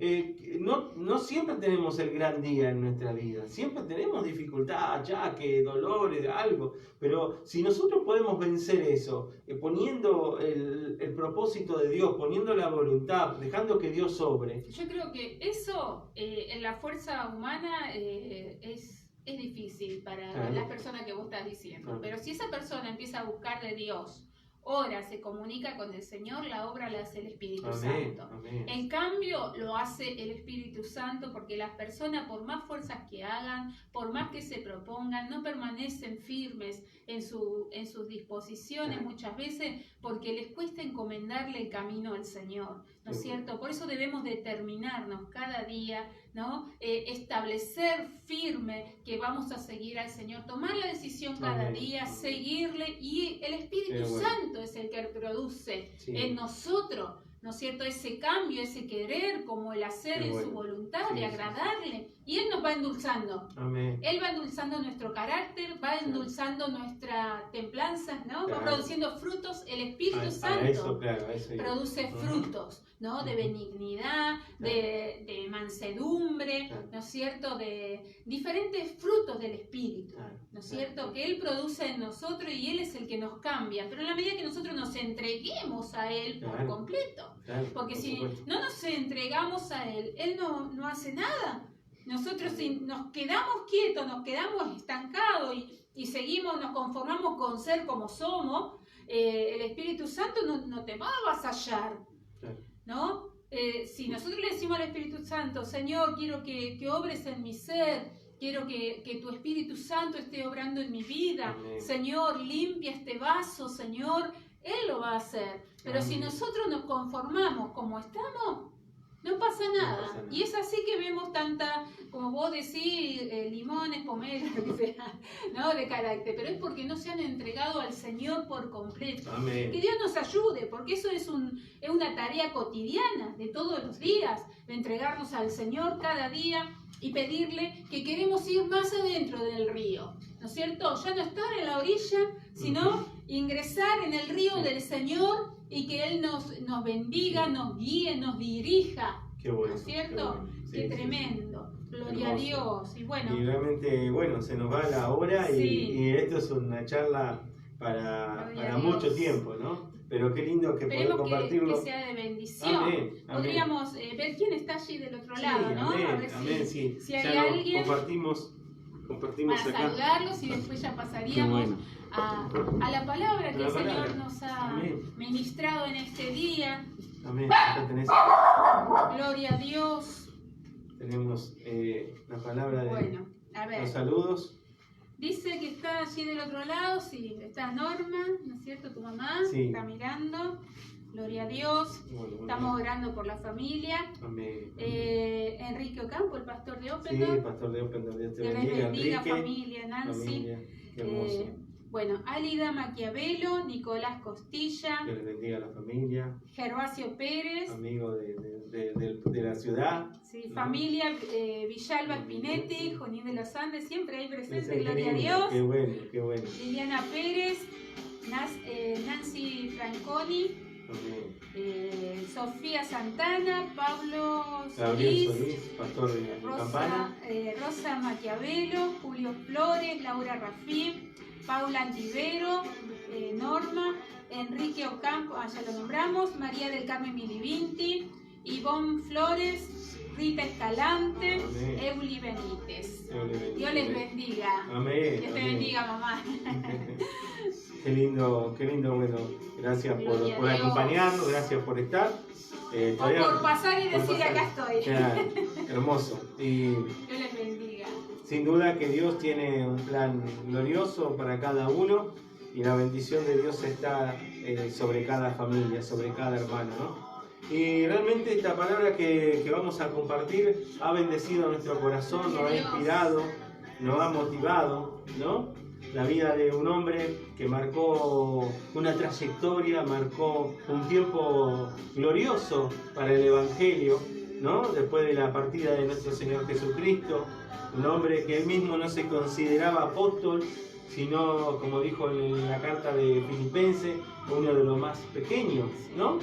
Speaker 2: no siempre tenemos el gran día en nuestra vida, siempre tenemos dificultad, achaques, dolores, algo, pero si nosotros podemos vencer eso, poniendo el propósito de Dios, poniendo la voluntad, dejando que Dios sobre.
Speaker 3: Yo creo que eso en la fuerza humana es difícil para
Speaker 2: Claro.
Speaker 3: las personas que vos estás diciendo.
Speaker 2: Claro.
Speaker 3: Pero si esa persona empieza a buscar de Dios, ora, se comunica con el Señor, la obra la hace el Espíritu
Speaker 2: Amén,
Speaker 3: Santo.
Speaker 2: amén.
Speaker 3: El cambio lo hace el Espíritu Santo porque las personas, por más fuerzas que hagan, por más que se propongan, no permanecen firmes en sus disposiciones muchas veces porque les cuesta encomendarle el camino al Señor, ¿no es cierto? Por eso debemos determinarnos cada día, ¿no? Establecer firme que vamos a seguir al Señor, tomar la decisión cada día, seguirle, y el Espíritu Santo es el que produce en nosotros, ¿no es cierto?, ese cambio, ese querer, como el hacer en su voluntad, de agradarle. Y Él nos va endulzando.
Speaker 2: Amén.
Speaker 3: Él va endulzando nuestro carácter, va endulzando nuestra templanza, ¿no? Va produciendo frutos. El Espíritu Santo produce frutos, ¿no? De benignidad, de mansedumbre, ¿no es cierto? De diferentes frutos del Espíritu, ¿no es cierto? Que Él produce en nosotros y Él es el que nos cambia. Pero en la medida que nosotros nos entreguemos a Él por completo. Porque si no nos entregamos a Él, Él no hace nada. Nosotros si nos quedamos quietos, nos quedamos estancados y seguimos, nos conformamos con ser como somos, el Espíritu Santo no te va a avasallar, ¿no? Si nosotros le decimos al Espíritu Santo, Señor, quiero que obres en mi ser, quiero que tu Espíritu Santo esté obrando en mi vida, Amén. Señor, limpia este vaso, Señor, Él lo va a hacer. Pero Amén. Si nosotros nos conformamos como estamos, no pasa nada. Y es así que vemos tanta, como vos decís, limones, pomeras, lo que sea, ¿no? De carácter. Pero es porque no se han entregado al Señor por completo.
Speaker 2: Amén.
Speaker 3: Que Dios nos ayude, porque eso es una tarea cotidiana de todos los días, de entregarnos al Señor cada día y pedirle que queremos ir más adentro del río, ¿no es cierto? Ya no estar en la orilla, sino ingresar en el río del Señor y que Él nos bendiga, nos guíe, nos dirija.
Speaker 2: Qué bueno,
Speaker 3: ¿no es cierto?
Speaker 2: Qué, bueno. Sí,
Speaker 3: qué tremendo. Gloria
Speaker 2: hermoso.
Speaker 3: A Dios. Y bueno.
Speaker 2: Y realmente, bueno, se nos va la hora y esto es una charla para mucho tiempo, ¿no? Pero qué lindo que poder compartirlo.
Speaker 3: Que sea de bendición.
Speaker 2: Amén, amén.
Speaker 3: Podríamos ver quién está allí del otro lado, ¿no?
Speaker 2: Amén,
Speaker 3: a ver
Speaker 2: amén,
Speaker 3: si hay
Speaker 2: ya
Speaker 3: alguien.
Speaker 2: Compartimos
Speaker 3: para
Speaker 2: acá.
Speaker 3: Saludarlos y después ya pasaríamos a la palabra que el Señor nos ha ministrado en este día.
Speaker 2: Amén. Acá tenés.
Speaker 3: Gloria a Dios.
Speaker 2: Tenemos la palabra de los saludos.
Speaker 3: Dice que está allí del otro lado, sí, está Norma, ¿no es cierto? Tu mamá está mirando. Gloria a Dios. Estamos orando por la familia.
Speaker 2: Amén.
Speaker 3: Enrique Ocampo, el pastor de Opendorf.
Speaker 2: Sí, el pastor de Opendorf. Dios te bendiga.
Speaker 3: Les bendiga,
Speaker 2: Enrique,
Speaker 3: familia, Nancy.
Speaker 2: Qué hermoso.
Speaker 3: Bueno, Álida Maquiavelo, Nicolás Costilla.
Speaker 2: Que les bendiga a la familia.
Speaker 3: Gervasio Pérez.
Speaker 2: Amigo de la ciudad.
Speaker 3: Sí, familia Villalba Spinetti, Jonín de los Andes, siempre ahí presente, gloria a Dios.
Speaker 2: Qué bueno, qué bueno.
Speaker 3: Liliana Pérez, Nancy Franconi, Sofía Santana, Pablo
Speaker 2: Gabriel Solís, pastor de Campana.
Speaker 3: Rosa Maquiavelo, Julio Flores, Laura Rafí, Paula Antivero, Norma, Enrique Ocampo, ya lo nombramos, María del Carmen Milivinti, Ivonne Flores, Rita Escalante,
Speaker 2: Amén.
Speaker 3: Euli Benítez. Dios les bendiga.
Speaker 2: Amén.
Speaker 3: Dios te bendiga, mamá.
Speaker 2: Qué lindo, bueno, gracias por acompañarnos, gracias por estar.
Speaker 3: O por pasar y decir acá estoy.
Speaker 2: Hermoso. Y
Speaker 3: Dios les bendiga.
Speaker 2: Sin duda que Dios tiene un plan glorioso para cada uno y la bendición de Dios está sobre cada familia, sobre cada hermano, ¿no? Y realmente esta palabra que vamos a compartir ha bendecido a nuestro corazón, nos ha inspirado, nos ha motivado, ¿no? La vida de un hombre que marcó una trayectoria, marcó un tiempo glorioso para el Evangelio, ¿no? Después de la partida de nuestro Señor Jesucristo, un hombre que él mismo no se consideraba apóstol, sino, como dijo en la carta de Filipenses, uno de los más pequeños, ¿no?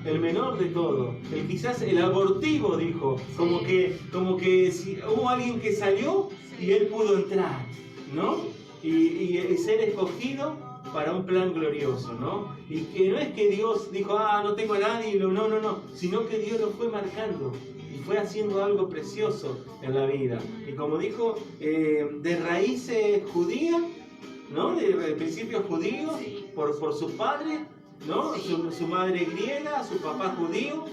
Speaker 2: El menor de todo. Quizás el abortivo, dijo, como que si hubo alguien que salió y él pudo entrar, ¿no? Y ser escogido para un plan glorioso, ¿no? Y que no es que Dios dijo, no tengo a nadie, no, sino que Dios lo fue marcando y fue haciendo algo precioso en la vida. Y como dijo, de raíces judías, ¿no? De principios judíos, por sus padres, ¿no?
Speaker 3: Sí.
Speaker 2: Su madre griega, su papá judío,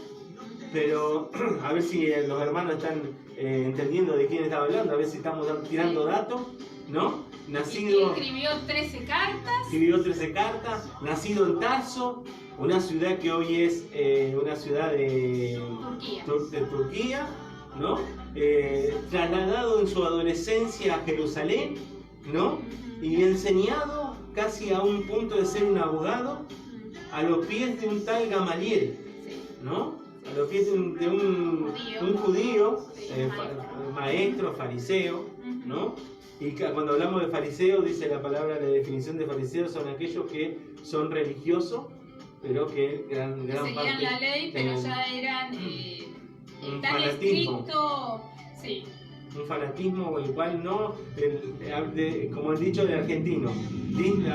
Speaker 2: pero a ver si los hermanos están entendiendo de quién estaba hablando, a ver si estamos tirando datos, ¿no?
Speaker 3: Y
Speaker 2: Nacido,
Speaker 3: escribió 13 cartas.
Speaker 2: escribió 13 cartas, nacido en Tarso, una ciudad que hoy es una ciudad de Turquía, ¿no? Trasladado en su adolescencia a Jerusalén, ¿no? Y enseñado casi a un punto de ser un abogado a los pies de un tal Gamaliel,
Speaker 3: Sí.
Speaker 2: ¿no? A los pies de un judío,
Speaker 3: Sí,
Speaker 2: maestro, fariseo, ¿no? Y cuando hablamos de fariseo, dice la palabra, la definición de fariseo son aquellos que son religiosos, pero que gran
Speaker 3: Seguían
Speaker 2: parte
Speaker 3: la ley, pero ya eran
Speaker 2: un
Speaker 3: tan
Speaker 2: fanatismo.
Speaker 3: estricto. Sí.
Speaker 2: Un fanatismo el cual no, como el dicho de argentino,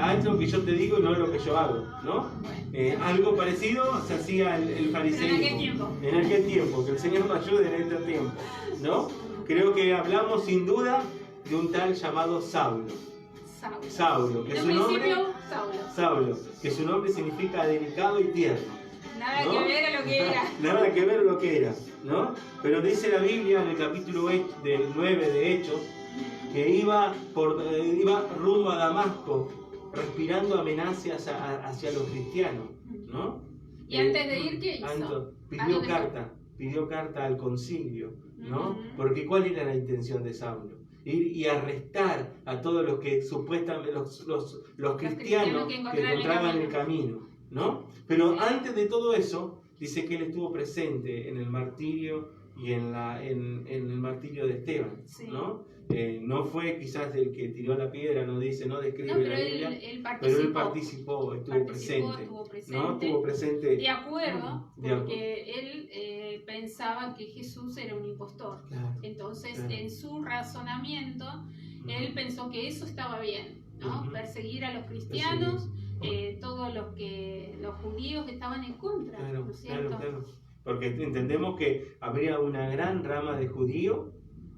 Speaker 2: haz lo que yo te digo y no lo que yo hago, ¿no?
Speaker 3: Bueno.
Speaker 2: Algo parecido se hacía el fariseísmo.
Speaker 3: ¿En aquel tiempo?
Speaker 2: En aquel tiempo, que el Señor nos ayude en este tiempo, ¿no? Creo que hablamos sin duda de un tal llamado Saulo. Saulo, que
Speaker 3: En
Speaker 2: su
Speaker 3: un
Speaker 2: nombre,
Speaker 3: principio, Saulo.
Speaker 2: que su nombre significa delicado y tierno.
Speaker 3: Nada
Speaker 2: ¿no?
Speaker 3: que ver a lo que era.
Speaker 2: Nada que ver lo que era, ¿no? Pero dice la Biblia en el capítulo 9 de Hechos que iba rumbo a Damasco respirando amenazas hacia los cristianos, ¿no?
Speaker 3: Y antes de ir, ¿qué hizo?
Speaker 2: Pidió carta al concilio, ¿no?
Speaker 3: Ujú.
Speaker 2: Porque ¿cuál era la intención de Saulo? Ir y arrestar a todos los que supuestamente los cristianos que encontraban el camino, ¿no? Pero
Speaker 3: Sí.
Speaker 2: antes de todo eso, dice que él estuvo presente en el martirio y en el martirio de Esteban,
Speaker 3: Sí.
Speaker 2: ¿no? No fue quizás el que tiró la piedra, no dice, no describe
Speaker 3: No, pero
Speaker 2: la Biblia,
Speaker 3: él
Speaker 2: pero él
Speaker 3: participó.
Speaker 2: estuvo presente, ¿no? Estuvo presente.
Speaker 3: De acuerdo,
Speaker 2: De acuerdo.
Speaker 3: porque él pensaba que Jesús era un impostor.
Speaker 2: Claro.
Speaker 3: Entonces,
Speaker 2: Claro.
Speaker 3: en su razonamiento, él pensó que eso estaba bien, ¿no?
Speaker 2: Ujú.
Speaker 3: Perseguir a los cristianos, todos los judíos estaban en contra,
Speaker 2: Claro,
Speaker 3: ¿no es cierto?
Speaker 2: claro. Porque entendemos que habría una gran rama de judíos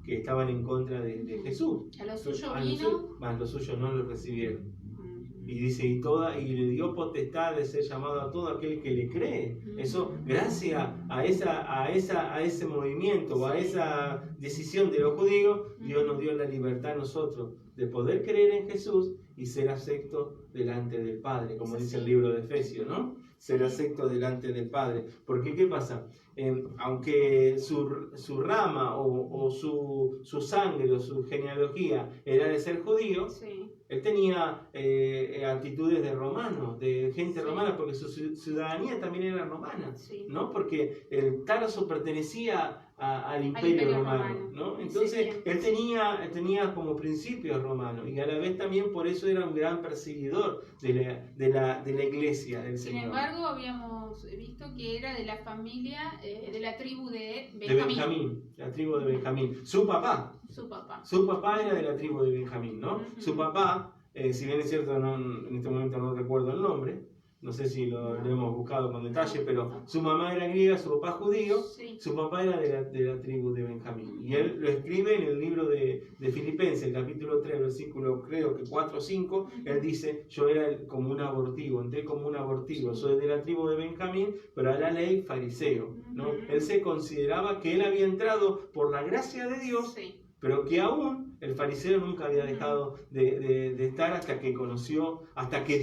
Speaker 2: que estaban en contra de Jesús.
Speaker 3: A lo suyo
Speaker 2: A
Speaker 3: vino.
Speaker 2: los suyos no lo recibieron.
Speaker 3: Ujú.
Speaker 2: Y dice, y le dio potestad de ser llamado a todo aquel que le cree. Eso, gracias a ese movimiento o a esa decisión de los judíos, Dios nos dio la libertad a nosotros de poder creer en Jesús y ser aceptos delante del Padre, como dice el libro de Efesios, ¿no? Ser aceptos delante del Padre. Porque, ¿qué pasa? Aunque su rama o su sangre o su genealogía era de ser judío,
Speaker 3: Sí.
Speaker 2: él tenía actitudes de romano, de gente
Speaker 3: Sí.
Speaker 2: romana, porque su ciudadanía también era romana,
Speaker 3: Sí.
Speaker 2: ¿no? Porque el Tarso pertenecía al Imperio Romano, ¿no? Entonces,
Speaker 3: Sí,
Speaker 2: él tenía como principios romanos y a la vez también por eso era un gran perseguidor de la iglesia del
Speaker 3: Sin
Speaker 2: Señor.
Speaker 3: embargo, habíamos visto que era de la familia, de la tribu de
Speaker 2: De
Speaker 3: Benjamín,
Speaker 2: Benjamín, la tribu de Benjamín. Su papá
Speaker 3: su papá.
Speaker 2: era de la tribu de Benjamín, ¿no?
Speaker 3: Ujú.
Speaker 2: Su papá, si bien es cierto, en este momento no recuerdo el nombre, no sé si lo hemos buscado con detalle, pero su mamá era griega, su papá judío,
Speaker 3: Sí.
Speaker 2: su papá era de la tribu de Benjamín. Y él lo escribe en el libro de Filipenses, el capítulo 3, versículo creo que 4 o 5, él dice, yo era como un abortivo, entré como un abortivo, soy de la tribu de Benjamín, pero a la ley fariseo, ¿no?
Speaker 3: Ujú.
Speaker 2: Él se consideraba que él había entrado por la gracia de Dios,
Speaker 3: Sí.
Speaker 2: pero que aún el fariseo nunca había dejado de estar hasta que conoció, hasta que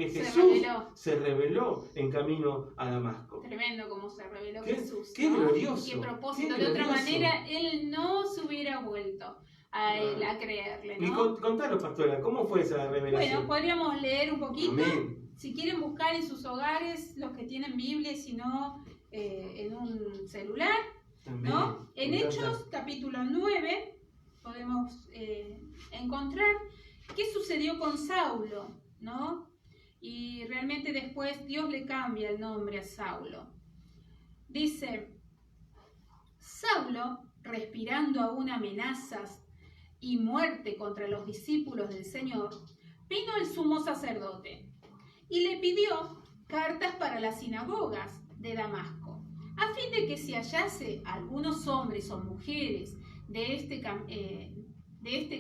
Speaker 2: Jesús se reveló en camino a Damasco.
Speaker 3: Tremendo como se reveló
Speaker 2: Qué-
Speaker 3: Jesús.
Speaker 2: qué
Speaker 3: ¿no?
Speaker 2: glorioso,
Speaker 3: Qué propósito.
Speaker 2: qué
Speaker 3: De otra
Speaker 2: glorioso.
Speaker 3: manera, él no se hubiera vuelto a él a creerle,
Speaker 2: Y
Speaker 3: ¿no?
Speaker 2: contanos, pastora, ¿cómo fue esa
Speaker 3: Bueno,
Speaker 2: revelación?
Speaker 3: podríamos leer un poquito.
Speaker 2: Amén.
Speaker 3: Si quieren buscar en sus hogares, los que tienen Biblia, si no en un celular,
Speaker 2: Amén.
Speaker 3: ¿no? En
Speaker 2: Me encanta.
Speaker 3: Hechos, capítulo 9, podemos encontrar qué sucedió con Saulo, ¿no? Y realmente después Dios le cambia el nombre a Saulo. Dice, Saulo, respirando aún amenazas y muerte contra los discípulos del Señor, vino el sumo sacerdote y le pidió cartas para las sinagogas de Damasco, a fin de que si hallase algunos hombres o mujeres de este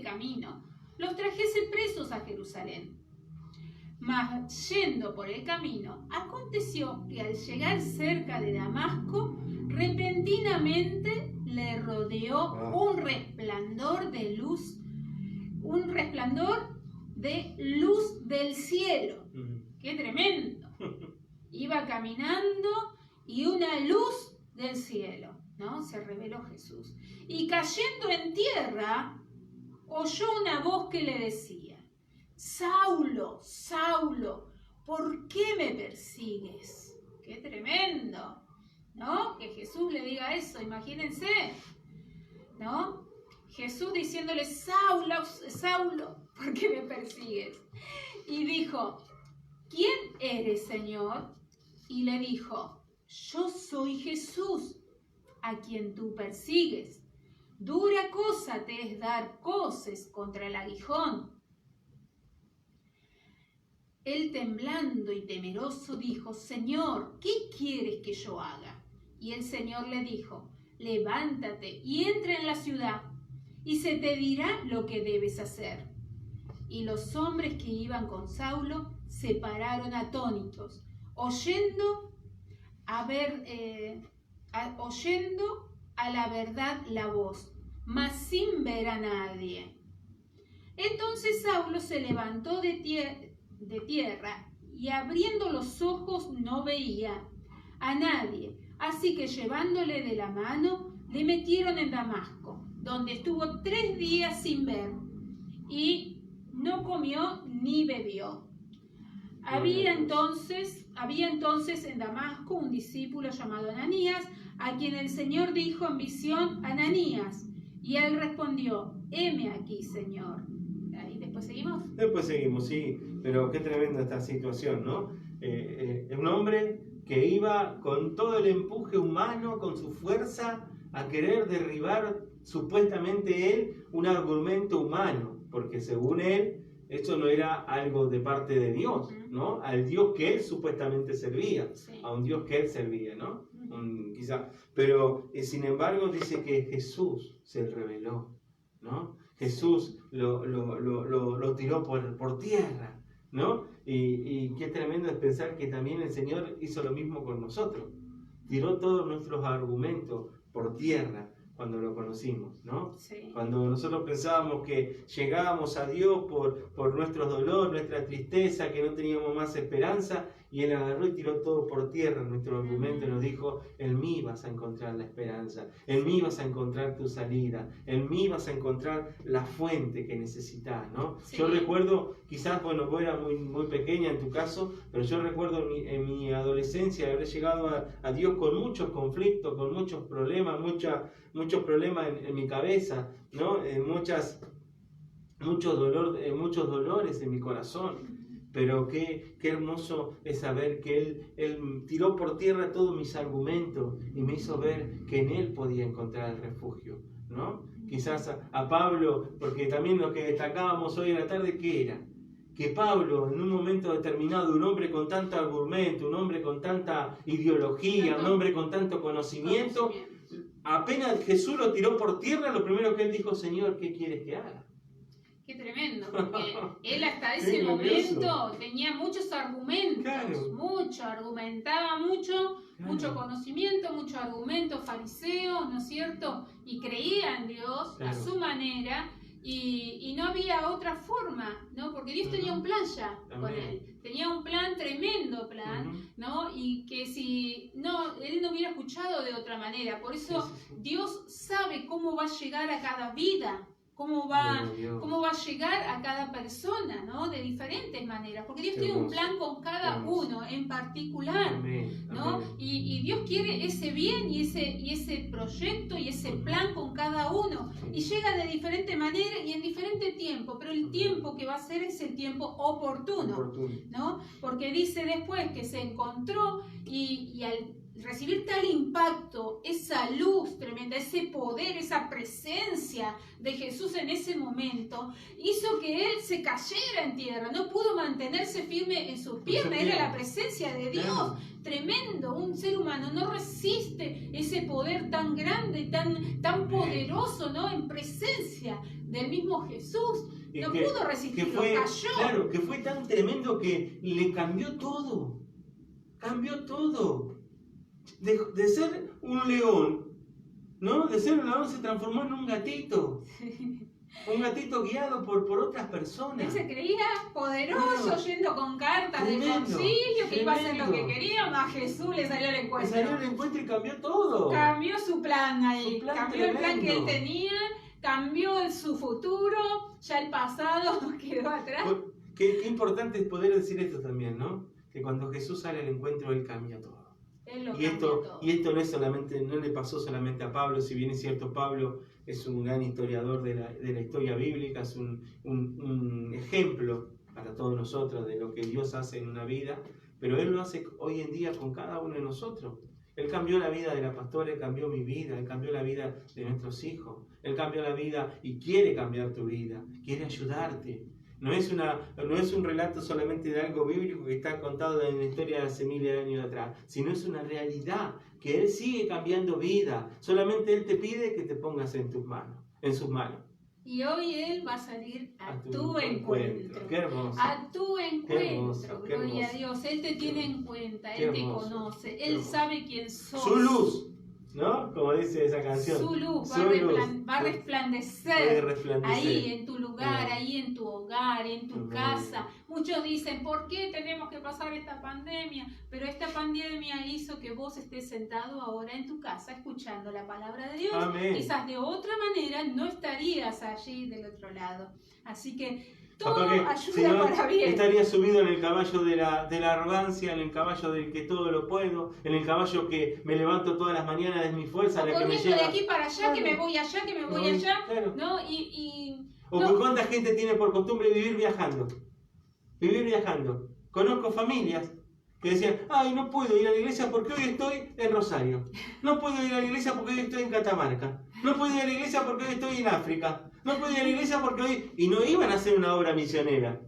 Speaker 3: camino, los trajese presos a Jerusalén. Mas yendo por el camino, aconteció que al llegar cerca de Damasco, repentinamente le rodeó un resplandor de luz del cielo. ¡Qué tremendo! Iba caminando y una luz del cielo, ¿no? Se reveló Jesús. Y cayendo en tierra, oyó una voz que le decía: Saulo, Saulo, ¿por qué me persigues? ¡Qué tremendo! ¿No? Que Jesús le diga eso, imagínense, ¿no? Jesús diciéndole: Saulo, Saulo, ¿por qué me persigues? Y dijo: ¿quién eres, Señor? Y le dijo: yo soy Jesús, a quien tú persigues. Dura cosa te es dar coces contra el aguijón. Él, temblando y temeroso, dijo: Señor, ¿qué quieres que yo haga? Y el Señor le dijo: levántate y entra en la ciudad, y se te dirá lo que debes hacer. Y los hombres que iban con Saulo se pararon atónitos, oyendo a la verdad la voz, mas sin ver a nadie. Entonces Saulo se levantó de tierra y abriendo los ojos no veía a nadie. Así que llevándole de la mano, le metieron en Damasco, donde estuvo 3 días sin ver, y no comió ni bebió. Había entonces en Damasco un discípulo llamado Ananías, a quien el Señor dijo en visión: Ananías. Y él respondió: heme aquí, Señor. Ahí después seguimos.
Speaker 2: Después seguimos, sí, pero qué tremenda esta situación, ¿no? Un hombre que iba con todo el empuje humano, con su fuerza, a querer derribar supuestamente él un argumento humano, porque según él, esto no era algo de parte de Dios, ¿no? Al Dios que él supuestamente servía,
Speaker 3: Sí.
Speaker 2: a un Dios que él servía, ¿no? Quizá, pero sin embargo dice que Jesús se reveló, ¿no? Jesús lo tiró por tierra, ¿no? Y qué tremendo es pensar que también el Señor hizo lo mismo con nosotros. Tiró todos nuestros argumentos por tierra cuando lo conocimos, ¿no?
Speaker 3: Sí.
Speaker 2: Cuando nosotros pensábamos que llegábamos a Dios por nuestro dolor, nuestra tristeza, que no teníamos más esperanza, y Él agarró y tiró todo por tierra nuestro argumento y nos dijo: en mí vas a encontrar la esperanza, en mí vas a encontrar tu salida, en mí vas a encontrar la fuente que necesitas, ¿no?
Speaker 3: Sí.
Speaker 2: Yo recuerdo, quizás, bueno, vos eras muy pequeña en tu caso, pero yo recuerdo en mi adolescencia haber llegado a Dios con muchos conflictos, con muchos problemas, muchos problemas en mi cabeza, ¿no? Muchos dolores en mi corazón. Pero qué hermoso es saber que Él tiró por tierra todos mis argumentos y me hizo ver que en Él podía encontrar el refugio, ¿no? Quizás a Pablo, porque también lo que destacábamos hoy en la tarde, ¿qué era? Que Pablo, en un momento determinado, un hombre con tanto argumento, un hombre con tanta ideología, un hombre con tanto conocimiento, apenas Jesús lo tiró por tierra, lo primero que él dijo: Señor, ¿qué quieres que haga?
Speaker 3: Qué tremendo, porque él hasta ese
Speaker 2: Qué glorioso.
Speaker 3: momento tenía muchos argumentos,
Speaker 2: Claro.
Speaker 3: argumentaba mucho,
Speaker 2: Claro.
Speaker 3: mucho conocimiento, mucho argumento fariseo, ¿no es cierto? Y creía en Dios a
Speaker 2: Claro.
Speaker 3: su manera, y no había otra forma, ¿no? Porque Dios tenía un plan ya con
Speaker 2: Amén.
Speaker 3: él, tenía un plan, tremendo plan, ¿no? Y que si no, él no hubiera escuchado de otra manera. Por eso
Speaker 2: Sí.
Speaker 3: Dios sabe cómo va a llegar a cada vida, cómo va a llegar a cada persona, ¿no? De diferentes maneras, porque Dios
Speaker 2: Qué
Speaker 3: tiene un
Speaker 2: hermoso.
Speaker 3: plan con cada
Speaker 2: Qué hermoso.
Speaker 3: uno en particular,
Speaker 2: Amén.
Speaker 3: ¿no?
Speaker 2: Amén.
Speaker 3: Y Dios quiere ese bien y ese proyecto y ese plan con cada uno, y llega de diferente manera y en diferente tiempo, pero el tiempo que va a ser es el tiempo oportuno, ¿no? Porque dice después que se encontró y al recibir tal impacto, esa luz tremenda, ese poder, esa presencia de Jesús en ese momento, hizo que él se cayera en tierra, no pudo mantenerse firme en sus piernas, era la presencia de Dios.
Speaker 2: Claro.
Speaker 3: Tremendo, un ser humano no resiste ese poder tan grande, tan poderoso, ¿no? En presencia del mismo Jesús. no pudo resistirlo,
Speaker 2: fue,
Speaker 3: cayó.
Speaker 2: claro, que fue tan tremendo que le cambió todo. Cambió todo. De ser un león, ¿no? De ser un león se transformó en un gatito. Un gatito guiado por otras personas.
Speaker 3: Él se creía poderoso,
Speaker 2: Claro.
Speaker 3: yendo con cartas de
Speaker 2: Tremendo,
Speaker 3: concilio, que iba a hacer lo que
Speaker 2: tremendo.
Speaker 3: quería. A Jesús le salió al
Speaker 2: Le
Speaker 3: encuentro.
Speaker 2: salió el encuentro y cambió todo.
Speaker 3: Cambió su plan ahí,
Speaker 2: Su plan
Speaker 3: cambió el plan que él
Speaker 2: tremendo.
Speaker 3: tenía, cambió su futuro, ya el pasado quedó atrás.
Speaker 2: Qué importante es poder decir esto también, ¿no? Que cuando Jesús sale al encuentro, Él cambia todo.
Speaker 3: Él lo
Speaker 2: Y
Speaker 3: cambió
Speaker 2: esto,
Speaker 3: todo.
Speaker 2: y esto no es solamente, no le pasó solamente a Pablo, si bien es cierto, Pablo es un gran historiador de la historia bíblica, es un ejemplo para todos nosotros de lo que Dios hace en una vida, pero Él lo hace hoy en día con cada uno de nosotros. Él cambió la vida de la pastora, Él cambió mi vida, Él cambió la vida de nuestros hijos, Él cambió la vida y quiere cambiar tu vida, quiere ayudarte. No es un relato solamente de algo bíblico que está contado en la historia de hace miles de años atrás, sino es una realidad que Él sigue cambiando vida. Solamente Él te pide que te pongas en sus manos.
Speaker 3: Y hoy Él va a salir a tu encuentro.
Speaker 2: Qué hermoso.
Speaker 3: A tu encuentro,
Speaker 2: Qué hermoso, qué
Speaker 3: gloria a
Speaker 2: hermoso.
Speaker 3: Dios. Él te tiene en cuenta,
Speaker 2: Qué
Speaker 3: Él te
Speaker 2: hermoso,
Speaker 3: conoce,
Speaker 2: qué
Speaker 3: Él
Speaker 2: hermoso.
Speaker 3: sabe quién sos.
Speaker 2: Su luz, ¿no? Como dice esa canción.
Speaker 3: Su luz
Speaker 2: Su
Speaker 3: va
Speaker 2: luz.
Speaker 3: a
Speaker 2: Puede
Speaker 3: resplandecer
Speaker 2: resplandecer.
Speaker 3: ahí en tu lugar,
Speaker 2: Amén.
Speaker 3: ahí en tu hogar, en tu
Speaker 2: Amén.
Speaker 3: casa. Muchos dicen, ¿por qué tenemos que pasar esta pandemia? Pero esta pandemia hizo que vos estés sentado ahora en tu casa escuchando la palabra de Dios.
Speaker 2: Amén.
Speaker 3: Quizás de otra manera no estarías allí del otro lado. Así que todo
Speaker 2: Capaz que,
Speaker 3: ayuda
Speaker 2: si no,
Speaker 3: para bien.
Speaker 2: estaría subido en el caballo de la arrogancia, en el caballo del que todo lo puedo, en el caballo que me levanto todas las mañanas de mi fuerza,
Speaker 3: O
Speaker 2: la que me
Speaker 3: corriendo de
Speaker 2: lleva.
Speaker 3: aquí para allá, que me voy allá, que me voy allá.
Speaker 2: Claro.
Speaker 3: ¿No?
Speaker 2: O
Speaker 3: no.
Speaker 2: cuánta gente tiene por costumbre vivir viajando. Vivir viajando. Conozco familias que decían, ay, no puedo ir a la iglesia porque hoy estoy en Rosario. No puedo ir a la iglesia porque hoy estoy en Catamarca. No puedo ir a la iglesia porque hoy estoy en África. No puedo ir a la iglesia porque hoy... Y no iban a hacer una obra misionera,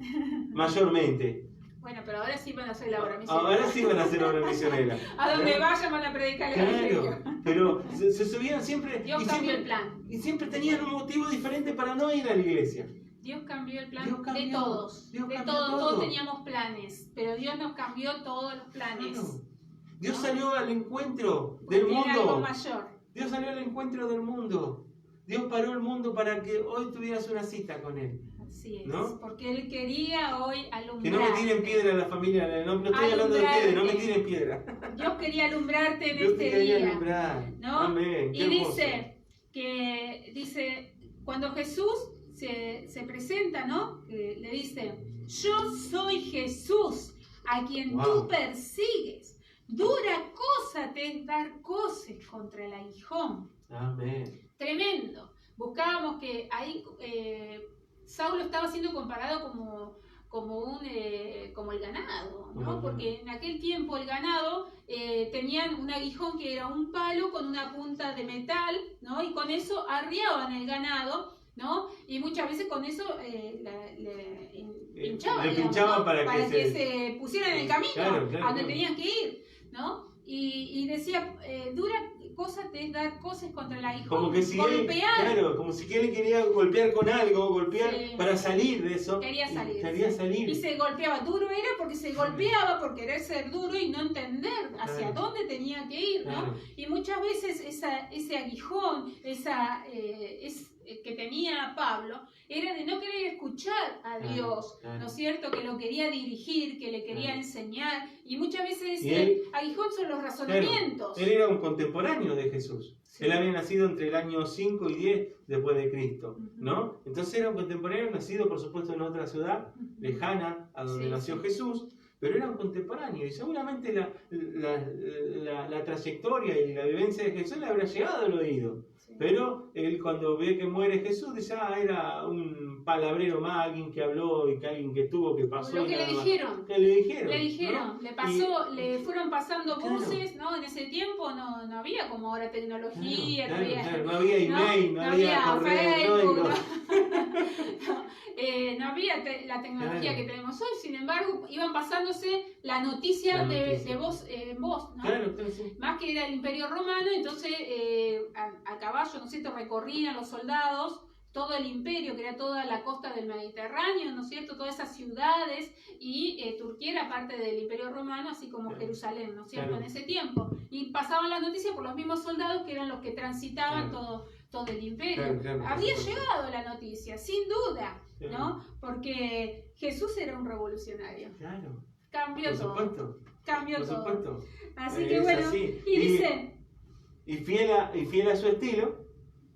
Speaker 2: mayormente.
Speaker 3: Bueno, pero ahora sí van a hacer la obra misionera.
Speaker 2: Ahora sí van a hacer obra misionera.
Speaker 3: A donde vayan van a predicar el evangelio.
Speaker 2: Claro, pero se subían siempre...
Speaker 3: Dios
Speaker 2: y
Speaker 3: cambió
Speaker 2: siempre,
Speaker 3: el plan.
Speaker 2: y siempre tenían un motivo diferente para no ir a la iglesia.
Speaker 3: Dios cambió el plan
Speaker 2: Dios cambió,
Speaker 3: de todos.
Speaker 2: Dios
Speaker 3: De
Speaker 2: cambió
Speaker 3: todos.
Speaker 2: todo.
Speaker 3: Todos teníamos planes, pero Dios nos cambió todos los planes.
Speaker 2: Claro. Dios salió al encuentro
Speaker 3: Porque
Speaker 2: del
Speaker 3: era algo
Speaker 2: mundo.
Speaker 3: mayor.
Speaker 2: Dios salió al encuentro del mundo. Dios paró el mundo para que hoy tuvieras una cita con Él.
Speaker 3: Así es.
Speaker 2: ¿No?
Speaker 3: Porque Él quería hoy alumbrar.
Speaker 2: Que no me tiren piedra a la familia, no estoy hablando de ustedes, no me tiren piedra.
Speaker 3: Dios quería alumbrarte en
Speaker 2: Dios
Speaker 3: este
Speaker 2: te quería
Speaker 3: día.
Speaker 2: alumbrar.
Speaker 3: ¿No?
Speaker 2: Amén. Qué
Speaker 3: Y
Speaker 2: hermoso.
Speaker 3: dice, cuando Jesús se presenta, ¿no? Le dice, yo soy Jesús, a quien
Speaker 2: Wow.
Speaker 3: tú persigues. Dura cosa te es dar coces contra el aguijón.
Speaker 2: Amén.
Speaker 3: Tremendo. Buscábamos que ahí Saulo estaba siendo comparado como el ganado, ¿no?
Speaker 2: Ajá.
Speaker 3: Porque en aquel tiempo el ganado tenían un aguijón que era un palo con una punta de metal, ¿no? Y con eso arriaban el ganado, ¿no? Y muchas veces con eso le pinchaban,
Speaker 2: Le
Speaker 3: digamos,
Speaker 2: pinchaban
Speaker 3: ¿no?
Speaker 2: para que
Speaker 3: se pusieran en el camino,
Speaker 2: Claro,
Speaker 3: a donde
Speaker 2: claro.
Speaker 3: tenían que ir, ¿no? Y decía, dura cosa te es dar coces contra el aguijón,
Speaker 2: Como que si él,
Speaker 3: golpear.
Speaker 2: claro, como si él quería golpear con algo, golpear
Speaker 3: Sí.
Speaker 2: para salir de eso.
Speaker 3: Quería salir.
Speaker 2: Quería
Speaker 3: sí.
Speaker 2: salir.
Speaker 3: Y se golpeaba. Duro era porque se golpeaba por querer ser duro y no entender hacia
Speaker 2: Claro.
Speaker 3: dónde tenía que ir, ¿no?
Speaker 2: Claro.
Speaker 3: Y muchas veces ese aguijón, que tenía Pablo, era de no querer escuchar a
Speaker 2: Claro,
Speaker 3: Dios,
Speaker 2: claro.
Speaker 3: ¿no es cierto? Que lo quería dirigir, que le quería
Speaker 2: Claro.
Speaker 3: enseñar. Y muchas veces
Speaker 2: Y
Speaker 3: ese
Speaker 2: él-
Speaker 3: aguijón son los
Speaker 2: Claro,
Speaker 3: razonamientos.
Speaker 2: él era un contemporáneo de Jesús.
Speaker 3: Sí.
Speaker 2: Él había nacido entre el año 5 y 10 después de Cristo,
Speaker 3: Ujú.
Speaker 2: ¿no? Entonces era un contemporáneo nacido, por supuesto, en otra ciudad lejana a donde
Speaker 3: Sí,
Speaker 2: nació
Speaker 3: sí.
Speaker 2: Jesús, pero era un contemporáneo y seguramente la trayectoria y la vivencia de Jesús le habrá llegado al oído.
Speaker 3: Sí.
Speaker 2: Pero él cuando ve que muere Jesús dice, era un palabrero más, alguien que habló y que alguien que tuvo, que pasó.
Speaker 3: Lo
Speaker 2: y
Speaker 3: que le
Speaker 2: nada más.
Speaker 3: dijeron.
Speaker 2: Que le dijeron.
Speaker 3: Le dijeron,
Speaker 2: ¿no?
Speaker 3: le pasó, le fueron pasando
Speaker 2: Claro.
Speaker 3: voces, ¿no? En ese tiempo no había como ahora tecnología,
Speaker 2: Claro,
Speaker 3: no había,
Speaker 2: claro, no había email, no había correo
Speaker 3: Facebook,
Speaker 2: electrónico.
Speaker 3: no había la tecnología
Speaker 2: Claro.
Speaker 3: que tenemos hoy. Sin embargo, iban pasándose la noticia,
Speaker 2: La noticia.
Speaker 3: de voz en voz, ¿no?
Speaker 2: Claro, claro, sí.
Speaker 3: Más que era el Imperio Romano, entonces a caballo, ¿no es cierto?, recorrían los soldados todo el imperio, que era toda la costa del Mediterráneo, ¿no es cierto? Todas esas ciudades, y Turquía era parte del imperio romano, así como
Speaker 2: Claro.
Speaker 3: Jerusalén, ¿no es cierto?
Speaker 2: Claro.
Speaker 3: En ese tiempo. Y pasaban las noticias por los mismos soldados que eran los que transitaban
Speaker 2: Claro.
Speaker 3: todo el imperio.
Speaker 2: Claro, claro,
Speaker 3: Había
Speaker 2: por supuesto.
Speaker 3: llegado la noticia, sin duda,
Speaker 2: Claro.
Speaker 3: ¿no? Porque Jesús era un revolucionario.
Speaker 2: Claro,
Speaker 3: Cambió
Speaker 2: por
Speaker 3: todo.
Speaker 2: supuesto,
Speaker 3: Cambió
Speaker 2: por
Speaker 3: todo.
Speaker 2: supuesto.
Speaker 3: Así que
Speaker 2: Es
Speaker 3: bueno,
Speaker 2: así.
Speaker 3: y dice,
Speaker 2: Y fiel a su estilo,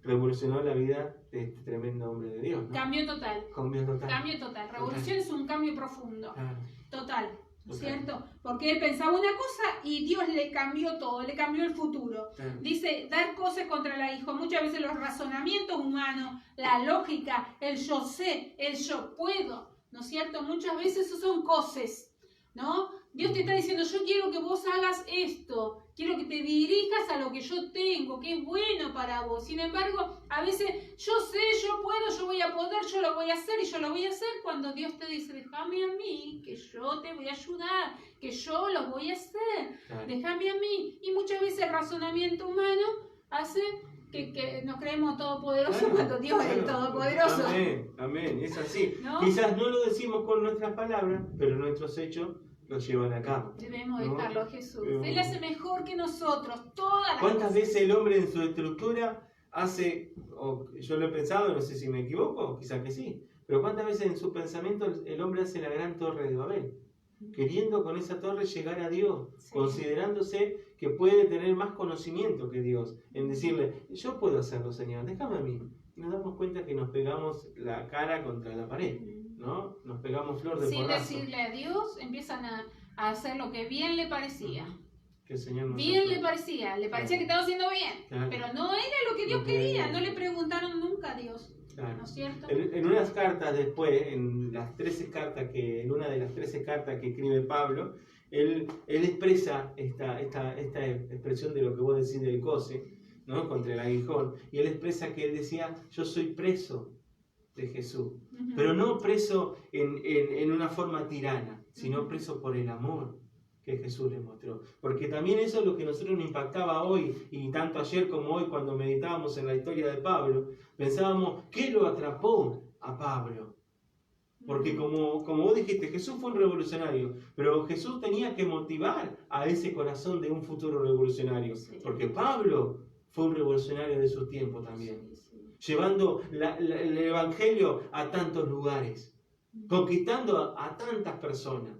Speaker 2: revolucionó la vida de este tremendo hombre de Dios, ¿no?
Speaker 3: cambio total.
Speaker 2: Cambio total.
Speaker 3: Cambio total. Revolución es un cambio profundo.
Speaker 2: Claro.
Speaker 3: Total. ¿No es
Speaker 2: Total.
Speaker 3: cierto? Porque él pensaba una cosa y Dios le cambió todo, le cambió el futuro.
Speaker 2: Claro.
Speaker 3: Dice, dar cosas contra la hijo. Muchas veces los razonamientos humanos, la lógica, el yo sé, el yo puedo, ¿no es cierto? Muchas veces eso son cosas, ¿no? Dios te está diciendo, yo quiero que vos hagas esto, quiero que te dirijas a lo que yo tengo, que es bueno para vos. Sin embargo, a veces yo sé, yo puedo, yo voy a poder, yo lo voy a hacer y yo lo voy a hacer cuando Dios te dice, déjame a mí, que yo te voy a ayudar, que yo lo voy a hacer,
Speaker 2: Claro.
Speaker 3: déjame a mí. Y muchas veces el razonamiento humano hace que nos creemos todopoderosos
Speaker 2: Claro,
Speaker 3: cuando Dios es el
Speaker 2: claro.
Speaker 3: todopoderoso.
Speaker 2: Amén, amén, es así.
Speaker 3: ¿No?
Speaker 2: Quizás no lo decimos con nuestras palabras, pero nuestros hechos lo llevan a cabo.
Speaker 3: Debemos
Speaker 2: ¿No?
Speaker 3: dejarlo a Jesús.
Speaker 2: Pero-
Speaker 3: Él hace mejor que nosotros todas las
Speaker 2: ¿Cuántas
Speaker 3: cosas.
Speaker 2: veces el hombre en su estructura hace, o yo lo he pensado, no sé si me equivoco, quizás que sí, pero cuántas veces en su pensamiento el hombre hace la gran torre de Babel, queriendo con esa torre llegar a Dios,
Speaker 3: Sí.
Speaker 2: considerándose que puede tener más conocimiento que Dios, en decirle, yo puedo hacerlo, Señor, déjame a mí. Y nos damos cuenta que nos pegamos la cara contra la pared, ¿no? Nos pegamos flor de
Speaker 3: Sin
Speaker 2: porrazo.
Speaker 3: decirle a Dios, empiezan a hacer lo que bien le parecía.
Speaker 2: Que el Señor nos
Speaker 3: Bien
Speaker 2: ayude.
Speaker 3: le parecía
Speaker 2: Claro.
Speaker 3: que estaba haciendo bien,
Speaker 2: Claro.
Speaker 3: pero no era lo que Dios
Speaker 2: Lo que-
Speaker 3: quería, no le preguntaron nunca a Dios,
Speaker 2: Claro.
Speaker 3: ¿no es cierto?
Speaker 2: En unas cartas después, en una de las 13 cartas que escribe Pablo, él expresa esta expresión de lo que vos decís del coce, ¿no? Contra el aguijón, y él expresa que él decía, yo soy preso de Jesús,
Speaker 3: Ujú.
Speaker 2: pero no preso en una forma tirana, sino preso por el amor que Jesús le mostró. Porque también eso es lo que a nosotros nos impactaba hoy, y tanto ayer como hoy cuando meditábamos en la historia de Pablo, pensábamos, ¿qué lo atrapó a Pablo? Porque como vos dijiste, Jesús fue un revolucionario, pero Jesús tenía que motivar a ese corazón de un futuro revolucionario.
Speaker 3: Sí.
Speaker 2: Porque Pablo fue un revolucionario de su tiempo también,
Speaker 3: Sí, sí.
Speaker 2: llevando el Evangelio a tantos lugares, conquistando a tantas personas,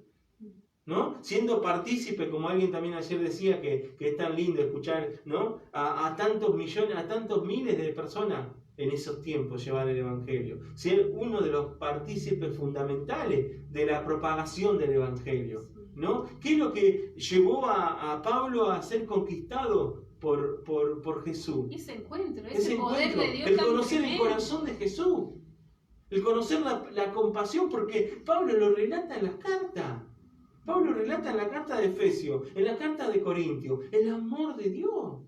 Speaker 2: ¿no? Siendo partícipe, como alguien también ayer decía, que es tan lindo escuchar, ¿no? A tantos millones, a tantos miles de personas en esos tiempos llevar el Evangelio. Ser uno de los partícipes fundamentales de la propagación del Evangelio, ¿no? ¿Qué es lo que llevó a Pablo a ser conquistado por Jesús?
Speaker 3: Y ese encuentro,
Speaker 2: Ese
Speaker 3: ese poder
Speaker 2: encuentro,
Speaker 3: de Dios
Speaker 2: el
Speaker 3: tan
Speaker 2: conocer el
Speaker 3: tremendo.
Speaker 2: corazón de Jesús, el conocer la compasión, porque Pablo lo relata en las cartas. Pablo relata en la carta de Efesios, en la carta de Corintios, el amor de Dios.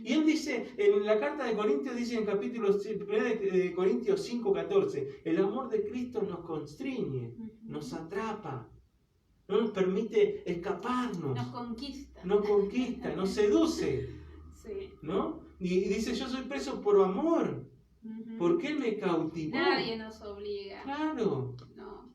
Speaker 2: Y él dice, en la carta de Corintios, dice en capítulo 1 de Corintios 5:14, el amor de Cristo nos constriñe, nos atrapa, no nos permite escaparnos,
Speaker 3: Nos conquista.
Speaker 2: nos conquista, nos seduce,
Speaker 3: Sí.
Speaker 2: ¿no? Y dice, yo soy preso por amor,
Speaker 3: Ujú.
Speaker 2: porque Él me cautivó.
Speaker 3: Nadie nos obliga.
Speaker 2: Claro.
Speaker 3: No.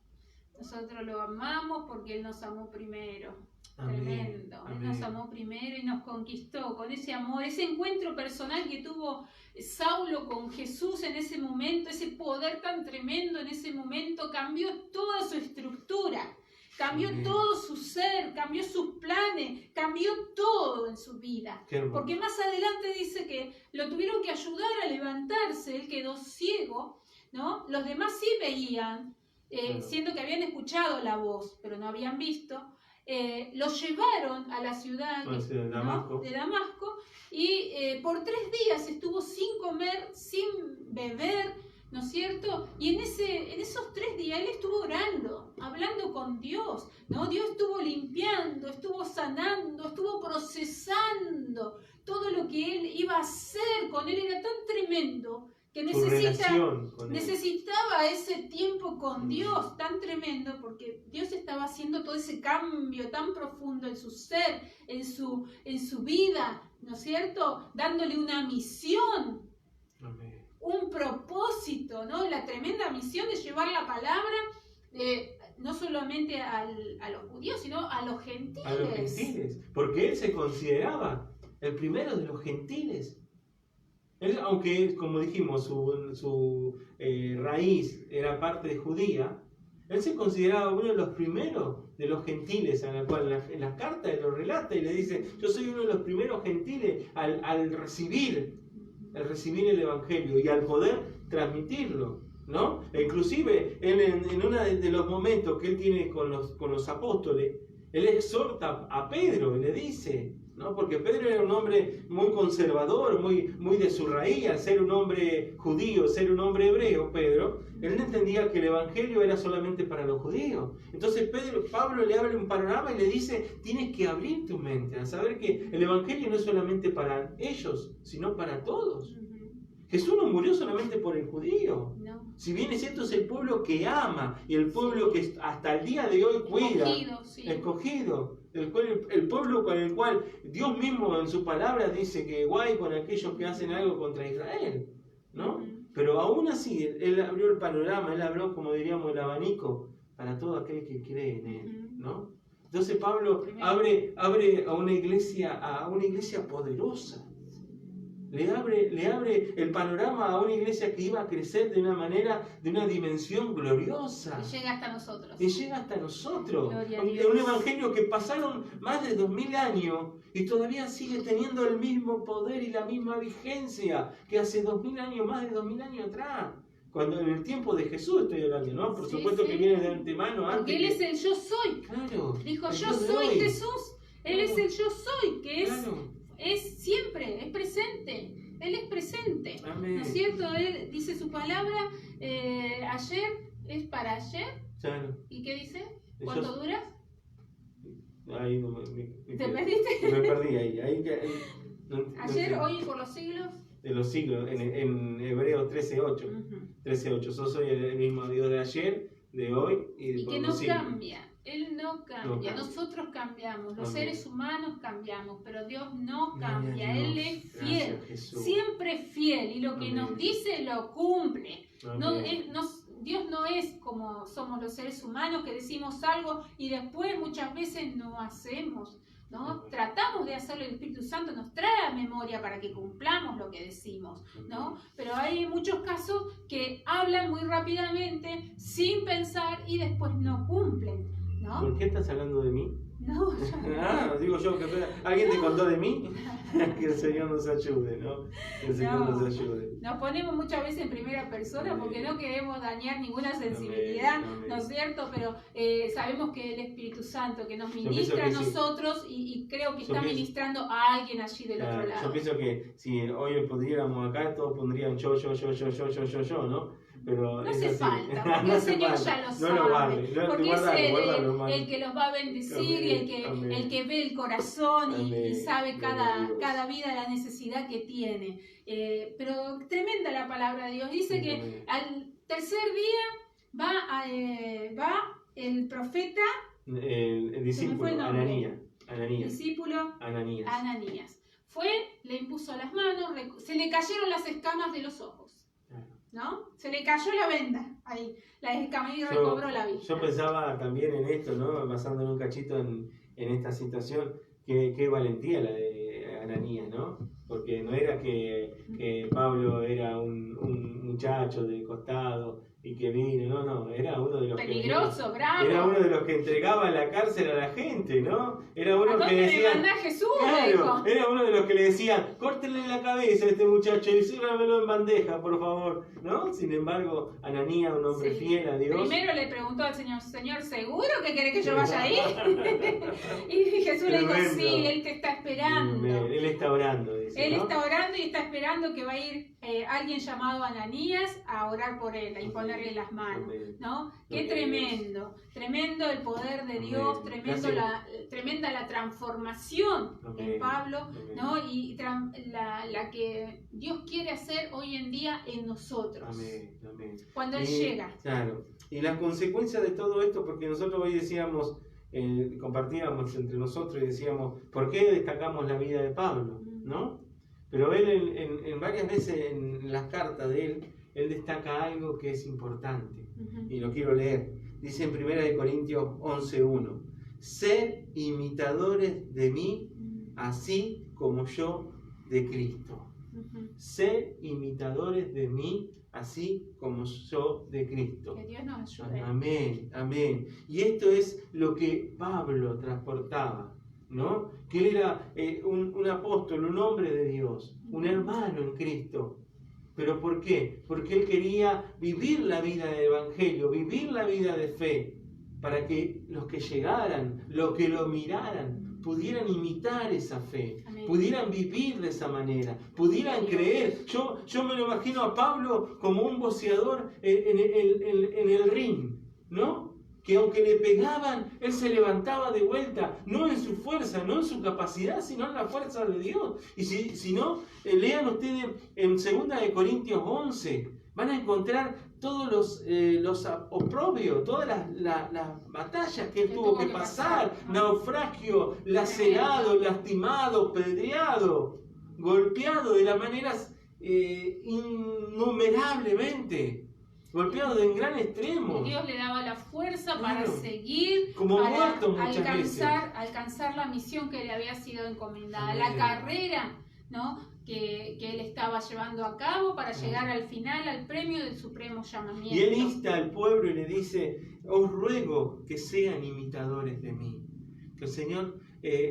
Speaker 3: Nosotros lo amamos porque Él nos amó primero.
Speaker 2: Amén,
Speaker 3: Tremendo. Él
Speaker 2: amén.
Speaker 3: nos amó primero y nos conquistó con ese amor, ese encuentro personal que tuvo Saulo con Jesús en ese momento, ese poder tan tremendo en ese momento, cambió toda su estructura, cambió
Speaker 2: Amén.
Speaker 3: todo su ser, cambió sus planes, cambió todo en su vida.
Speaker 2: Qué hermoso.
Speaker 3: Porque más adelante dice que lo tuvieron que ayudar a levantarse, él quedó ciego, ¿no? Los demás sí veían,
Speaker 2: Claro.
Speaker 3: siendo que habían escuchado la voz, pero no habían visto. Lo llevaron a la ciudad,
Speaker 2: Bueno, sí, de
Speaker 3: ¿no?
Speaker 2: Damasco.
Speaker 3: de Damasco, y por 3 días estuvo sin comer, sin beber, ¿no es cierto? Y en esos 3 días él estuvo orando, hablando con Dios, ¿no? Dios estuvo limpiando, estuvo sanando, estuvo procesando todo lo que él iba a hacer con él, era tan tremendo que
Speaker 2: Su relación con Él.
Speaker 3: necesitaba ese tiempo con Dios tan tremendo, porque Dios estaba haciendo todo ese cambio tan profundo en su ser, en su vida, ¿no es cierto? Dándole una misión.
Speaker 2: Amén.
Speaker 3: un propósito, ¿no? La tremenda misión de llevar la palabra no solamente a los judíos, sino a los gentiles.
Speaker 2: A los gentiles, porque él se consideraba el primero de los gentiles. Él, aunque, como dijimos, su raíz era parte judía, él se consideraba uno de los primeros de los gentiles, a la cual en las cartas lo relata y le dice, yo soy uno de los primeros gentiles al recibir el Evangelio y al poder transmitirlo, ¿no? E inclusive, él en uno de los momentos que él tiene con los apóstoles, él exhorta a Pedro y le dice, ¿no? Porque Pedro era un hombre muy conservador, muy de su raíz, al ser un hombre judío, ser un hombre hebreo, Pedro, él no entendía que el Evangelio era solamente para los judíos. Entonces Pablo le abre un panorama y le dice, tienes que abrir tu mente a saber que el Evangelio no es solamente para ellos, sino para todos. Jesús no murió solamente por el judío.
Speaker 3: No.
Speaker 2: Si bien es cierto, es el pueblo que ama y el pueblo que hasta el día de hoy cuida.
Speaker 3: Escogido, sí.
Speaker 2: Escogido. El pueblo con el cual Dios mismo en su palabra dice que guay con aquellos que hacen algo contra Israel, ¿no? Pero aún así, él abrió el panorama, él abrió, como diríamos, el abanico para todo aquel que cree en él, ¿no? Entonces Pablo abre a una iglesia poderosa. Le abre el panorama a una iglesia que iba a crecer de una manera, de una dimensión gloriosa.
Speaker 3: Y llega hasta nosotros.
Speaker 2: Y llega hasta nosotros.
Speaker 3: Gloria a
Speaker 2: Un
Speaker 3: Dios.
Speaker 2: evangelio que pasaron más de 2000 años y todavía sigue teniendo el mismo poder y la misma vigencia que hace 2000 años, más de 2000 años atrás. Cuando en el tiempo de Jesús estoy hablando, ¿no? Por supuesto que viene de antemano antes.
Speaker 3: Porque Él es el yo soy.
Speaker 2: Claro.
Speaker 3: Dijo,
Speaker 2: el
Speaker 3: yo
Speaker 2: Dios de
Speaker 3: soy
Speaker 2: hoy.
Speaker 3: Jesús. Él es el yo soy, que
Speaker 2: Claro.
Speaker 3: es siempre, es presente. Él es presente.
Speaker 2: Amén.
Speaker 3: ¿No es cierto? Él dice su palabra, ayer es para ayer.
Speaker 2: Claro.
Speaker 3: ¿Y qué dice? ¿Cuánto duras?
Speaker 2: Ahí no
Speaker 3: ¿Te perdiste?
Speaker 2: me perdí ahí no
Speaker 3: Ayer,
Speaker 2: sé.
Speaker 3: hoy y por los siglos.
Speaker 2: De los siglos, en Hebreos 13:8. 13:8. Yo soy el mismo Dios de ayer, de hoy y de
Speaker 3: Y
Speaker 2: por
Speaker 3: que
Speaker 2: los
Speaker 3: no
Speaker 2: siglos.
Speaker 3: cambia. Él no cambia.
Speaker 2: No cambia.
Speaker 3: Nosotros cambiamos. Los
Speaker 2: Amén.
Speaker 3: seres humanos cambiamos. Pero Dios no
Speaker 2: Gloria a
Speaker 3: cambia.
Speaker 2: Dios.
Speaker 3: Él es fiel.
Speaker 2: Gracias, Jesús.
Speaker 3: Siempre fiel. Y lo que
Speaker 2: Amén.
Speaker 3: nos dice lo cumple. No,
Speaker 2: Amén.
Speaker 3: Dios no es como somos los seres humanos que decimos algo y después muchas veces no hacemos, ¿no?
Speaker 2: Amén.
Speaker 3: Tratamos de hacerlo, el Espíritu Santo nos trae a memoria para que cumplamos lo que decimos, ¿no? Pero hay muchos casos que hablan muy rápidamente, sin pensar y después no cumplen, ¿no?
Speaker 2: ¿Por qué estás hablando de mí?
Speaker 3: No, yo no.
Speaker 2: Digo yo, que alguien te contó de mí. Que el Señor nos ayude, ¿no? Que el Señor
Speaker 3: No.
Speaker 2: nos ayude.
Speaker 3: Nos ponemos muchas veces en primera persona porque no queremos dañar ninguna sensibilidad,
Speaker 2: Amén.
Speaker 3: ¿no es cierto? Pero sabemos que el Espíritu Santo que nos
Speaker 2: pienso
Speaker 3: ministra a
Speaker 2: que sí.
Speaker 3: nosotros y creo que
Speaker 2: Yo
Speaker 3: está
Speaker 2: pienso-
Speaker 3: ministrando a alguien allí del
Speaker 2: Claro,
Speaker 3: otro lado.
Speaker 2: yo pienso que si hoy pudiéramos acá, todos pondrían yo, ¿no? Pero
Speaker 3: No
Speaker 2: es
Speaker 3: hace
Speaker 2: así.
Speaker 3: falta, porque
Speaker 2: No
Speaker 3: el
Speaker 2: hace
Speaker 3: Señor
Speaker 2: falta.
Speaker 3: ya lo
Speaker 2: No
Speaker 3: sabe.
Speaker 2: lo guardes,
Speaker 3: Porque
Speaker 2: guardalo,
Speaker 3: es
Speaker 2: guardalo, hermano.
Speaker 3: el que los va a bendecir
Speaker 2: Amén,
Speaker 3: y
Speaker 2: amén.
Speaker 3: el que ve el corazón y
Speaker 2: Amén.
Speaker 3: sabe
Speaker 2: Gloria a Dios.
Speaker 3: cada vida la necesidad que tiene. Pero tremenda la palabra de Dios. Dice que
Speaker 2: Amén.
Speaker 3: al tercer día va el profeta,
Speaker 2: El discípulo,
Speaker 3: fue el nombre.
Speaker 2: Ananías.
Speaker 3: discípulo
Speaker 2: Ananías.
Speaker 3: Ananías. Fue, le impuso las manos, se le cayeron las escamas de los ojos,
Speaker 2: Claro.
Speaker 3: ¿no? Se le cayó la venda ahí, la escama y recobró la vista.
Speaker 2: Yo pensaba también en esto, ¿no? Basando en un cachito en esta situación, qué valentía la de Ananías, ¿no? Porque no era que Pablo era un muchacho de costado y que vino, no, era uno de los
Speaker 3: Peligroso, bravo.
Speaker 2: Era uno de los que entregaba en la cárcel a la gente, ¿no? Era
Speaker 3: ¿A
Speaker 2: uno
Speaker 3: dónde
Speaker 2: que
Speaker 3: me
Speaker 2: decía,
Speaker 3: manda Jesús? Le
Speaker 2: claro,
Speaker 3: dijo.
Speaker 2: era uno de los que le decían, córtenle la cabeza a este muchacho y sírvamelo en bandeja, por favor, ¿no? Sin embargo, Ananías, un hombre
Speaker 3: Sí.
Speaker 2: fiel a Dios.
Speaker 3: Primero le preguntó al Señor, Señor, ¿seguro que querés que yo vaya ahí? Y Jesús le dijo,
Speaker 2: Tremendo.
Speaker 3: sí, Él te está esperando.
Speaker 2: Él está orando, dice,
Speaker 3: Él
Speaker 2: ¿no?
Speaker 3: está orando y está esperando que va a ir alguien llamado Ananías a orar por él, a imponerle las manos,
Speaker 2: Amén.
Speaker 3: ¿no? Qué
Speaker 2: Amén.
Speaker 3: tremendo, tremendo el poder de Dios,
Speaker 2: Amén.
Speaker 3: tremenda la transformación
Speaker 2: Amén.
Speaker 3: en Pablo,
Speaker 2: Amén.
Speaker 3: ¿no? Y la que Dios quiere hacer hoy en día en nosotros,
Speaker 2: Amén, amén.
Speaker 3: cuando Él
Speaker 2: Y,
Speaker 3: llega.
Speaker 2: Claro. Y las consecuencias de todo esto, porque nosotros hoy decíamos, compartíamos entre nosotros y decíamos, ¿por qué destacamos la vida de Pablo? ¿No? Pero él en varias veces en las cartas de él destaca algo que es importante. Y lo quiero leer. Dice en 1 Corintios 11:1: sed imitadores de mí, así como yo de Cristo. Sed imitadores de mí, así como yo de Cristo.
Speaker 3: Que Dios nos ayude.
Speaker 2: Amén, amén. Y esto es lo que Pablo transportaba, ¿no? Que él era un apóstol, un hombre de Dios, un hermano en Cristo. ¿Pero por qué? Porque él quería vivir la vida del Evangelio, vivir la vida de fe, para que los que llegaran, los que lo miraran, pudieran imitar esa fe,
Speaker 3: Amén.
Speaker 2: pudieran vivir de esa manera, pudieran creer. Yo me lo imagino a Pablo como un boxeador en el ring, ¿no? Que aunque le pegaban, él se levantaba de vuelta, no en su fuerza, no en su capacidad, sino en la fuerza de Dios. Y si no, lean ustedes en 2 Corintios 11, van a encontrar todos los oprobios, todas las batallas que él tuvo que pasar, naufragio, lacerado, lastimado, pedreado, golpeado de las maneras innumerablemente. Golpeado en gran extremo.
Speaker 3: Y Dios le daba la fuerza
Speaker 2: Claro.
Speaker 3: para seguir,
Speaker 2: Como
Speaker 3: para
Speaker 2: muerto muchas veces.
Speaker 3: alcanzar la misión que le había sido encomendada,
Speaker 2: Amén.
Speaker 3: la carrera, ¿no? que él estaba llevando a cabo para llegar al final, al premio del supremo llamamiento.
Speaker 2: Y él insta al pueblo y le dice: os ruego que sean imitadores de mí. Que el Señor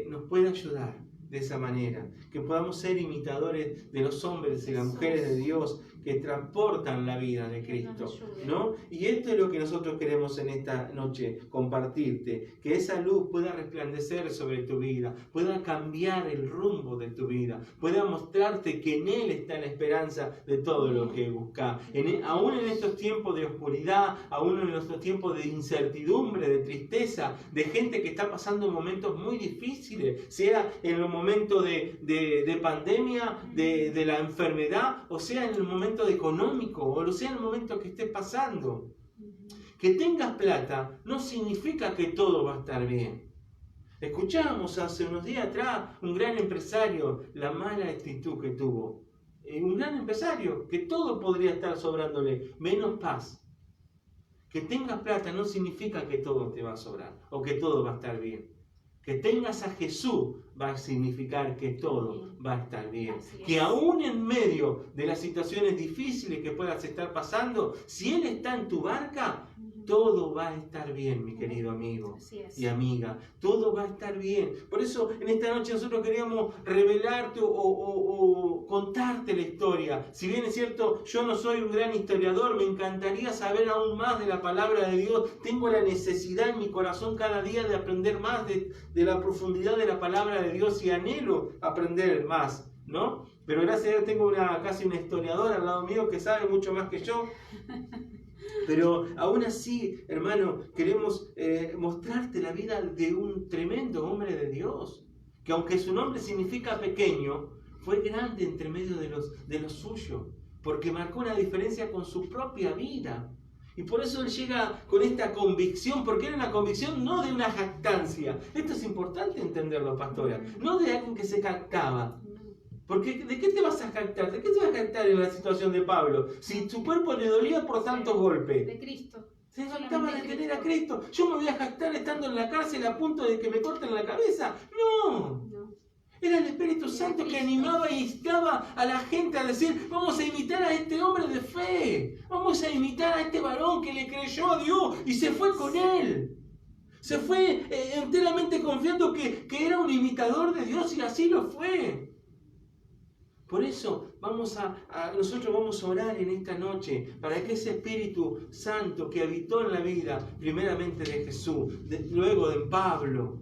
Speaker 2: nos pueda ayudar de esa manera, que podamos ser imitadores de los hombres y las mujeres de Dios que transportan la vida de Cristo, ¿no? Y esto es lo que nosotros queremos en esta noche compartirte, que esa luz pueda resplandecer sobre tu vida, pueda cambiar el rumbo de tu vida, pueda mostrarte que en Él está la esperanza de todo lo que buscas. Aún en estos tiempos de oscuridad, aún en estos tiempos de incertidumbre, de tristeza, de gente que está pasando momentos muy difíciles, sea en los momentos de pandemia, de la enfermedad, o sea en el momento económico, o sea en el momento que estés pasando. Que tengas plata no significa que todo va a estar bien. Escuchábamos hace unos días atrás un gran empresario, la mala actitud que tuvo. Un gran empresario, que todo podría estar sobrándole, menos paz. Que tengas plata no significa que todo te va a sobrar, o que todo va a estar bien. Que tengas a Jesús va a significar que todo va a estar bien. Que aún en medio de las situaciones difíciles que puedas estar pasando, si Él está en tu barca, todo va a estar bien, mi querido amigo y amiga. Todo va a estar bien. Por eso en esta noche nosotros queríamos revelarte o contarte la historia. Si bien es cierto, yo no soy un gran historiador, me encantaría saber aún más de la palabra de Dios. Tengo la necesidad en mi corazón cada día de aprender más de la profundidad de la palabra de Dios y anhelo aprender más, ¿no? Pero gracias a Dios tengo casi una historiadora al lado mío que sabe mucho más que yo. Pero aún así, hermano, queremos mostrarte la vida de un tremendo hombre de Dios, que aunque su nombre significa pequeño, fue grande entre medio de los suyos, porque marcó una diferencia con su propia vida. Y por eso él llega con esta convicción, porque era una convicción no de una jactancia. Esto es importante entenderlo, pastora, no de alguien que se jactaba. Porque ¿de qué te vas a jactar? ¿De qué te vas a jactar en la situación de Pablo? Si su cuerpo le dolía por tantos golpes.
Speaker 3: De Cristo.
Speaker 2: Se jactaba de tener a Cristo. ¿Yo me voy a jactar estando en la cárcel a punto de que me corten la cabeza? No. Era el Espíritu Santo que animaba y instaba a la gente a decir: vamos a imitar a este hombre de fe. Vamos a imitar a este varón que le creyó a Dios y se fue con él. Se fue enteramente confiando que era un imitador de Dios y así lo fue. Por eso nosotros vamos a orar en esta noche para que ese Espíritu Santo que habitó en la vida, primeramente de Jesús, luego de Pablo,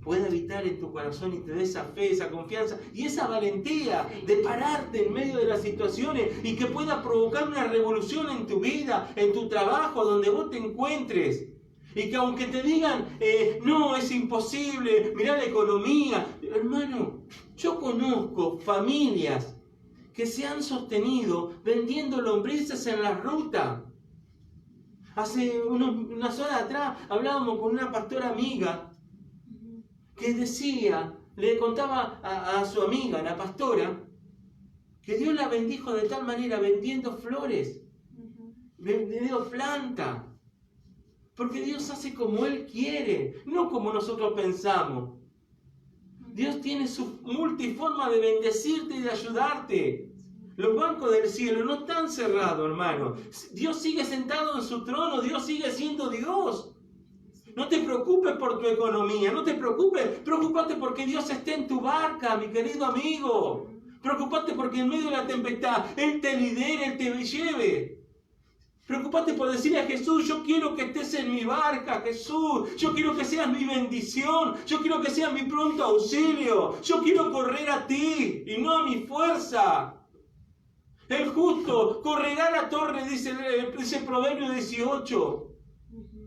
Speaker 2: pueda habitar en tu corazón y te dé esa fe, esa confianza y esa valentía de pararte en medio de las situaciones y que pueda provocar una revolución en tu vida, en tu trabajo, donde vos te encuentres. Y que aunque te digan, no, es imposible, mirá la economía. Hermano, yo conozco familias que se han sostenido vendiendo lombrices en la ruta. Hace unas horas atrás hablábamos con una pastora amiga que decía, le contaba a su amiga, la pastora, que Dios la bendijo de tal manera vendiendo flores,
Speaker 3: Ujú.
Speaker 2: vendiendo planta. Porque Dios hace como Él quiere, no como nosotros pensamos. Dios tiene su multiforma de bendecirte y de ayudarte. Los bancos del cielo no están cerrados, hermano. Dios sigue sentado en su trono, Dios sigue siendo Dios. No te preocupes por tu economía, no te preocupes, preocúpate porque Dios esté en tu barca, mi querido amigo. Preocúpate porque en medio de la tempestad Él te lidere, Él te lleve. Preocúpate por decirle a Jesús, yo quiero que estés en mi barca, Jesús. Yo quiero que seas mi bendición. Yo quiero que seas mi pronto auxilio. Yo quiero correr a ti y no a mi fuerza. El justo correrá a la torre, dice Proverbio 18.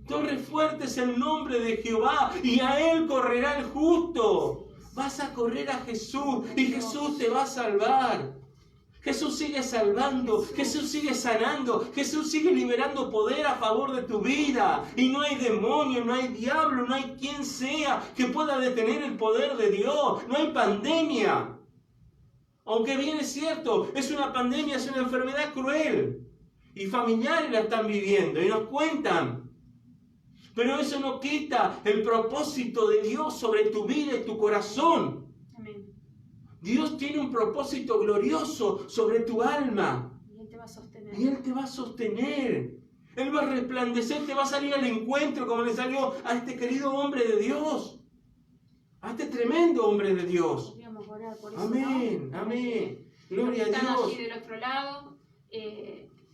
Speaker 2: Torre fuerte es el nombre de Jehová y a Él correrá el justo. Vas a correr a Jesús y Jesús te va a salvar. Jesús sigue salvando, Jesús sigue sanando, Jesús sigue liberando poder a favor de tu vida. Y no hay demonio, no hay diablo, no hay quien sea que pueda detener el poder de Dios. No hay pandemia. Aunque bien es cierto, es una pandemia, es una enfermedad cruel. Y familiares la están viviendo y nos cuentan. Pero eso no quita el propósito de Dios sobre tu vida y tu corazón. Dios tiene un propósito glorioso sobre tu alma.
Speaker 3: Y Él te va a sostener.
Speaker 2: Y Él te va a sostener. Él va a resplandecer, te va a salir al encuentro como le salió a este querido hombre de Dios. A este tremendo hombre de Dios.
Speaker 3: Podríamos orar por eso,
Speaker 2: Amén,
Speaker 3: ¿no?
Speaker 2: amén. Gloria a
Speaker 3: Están
Speaker 2: Dios.
Speaker 3: allí del otro lado,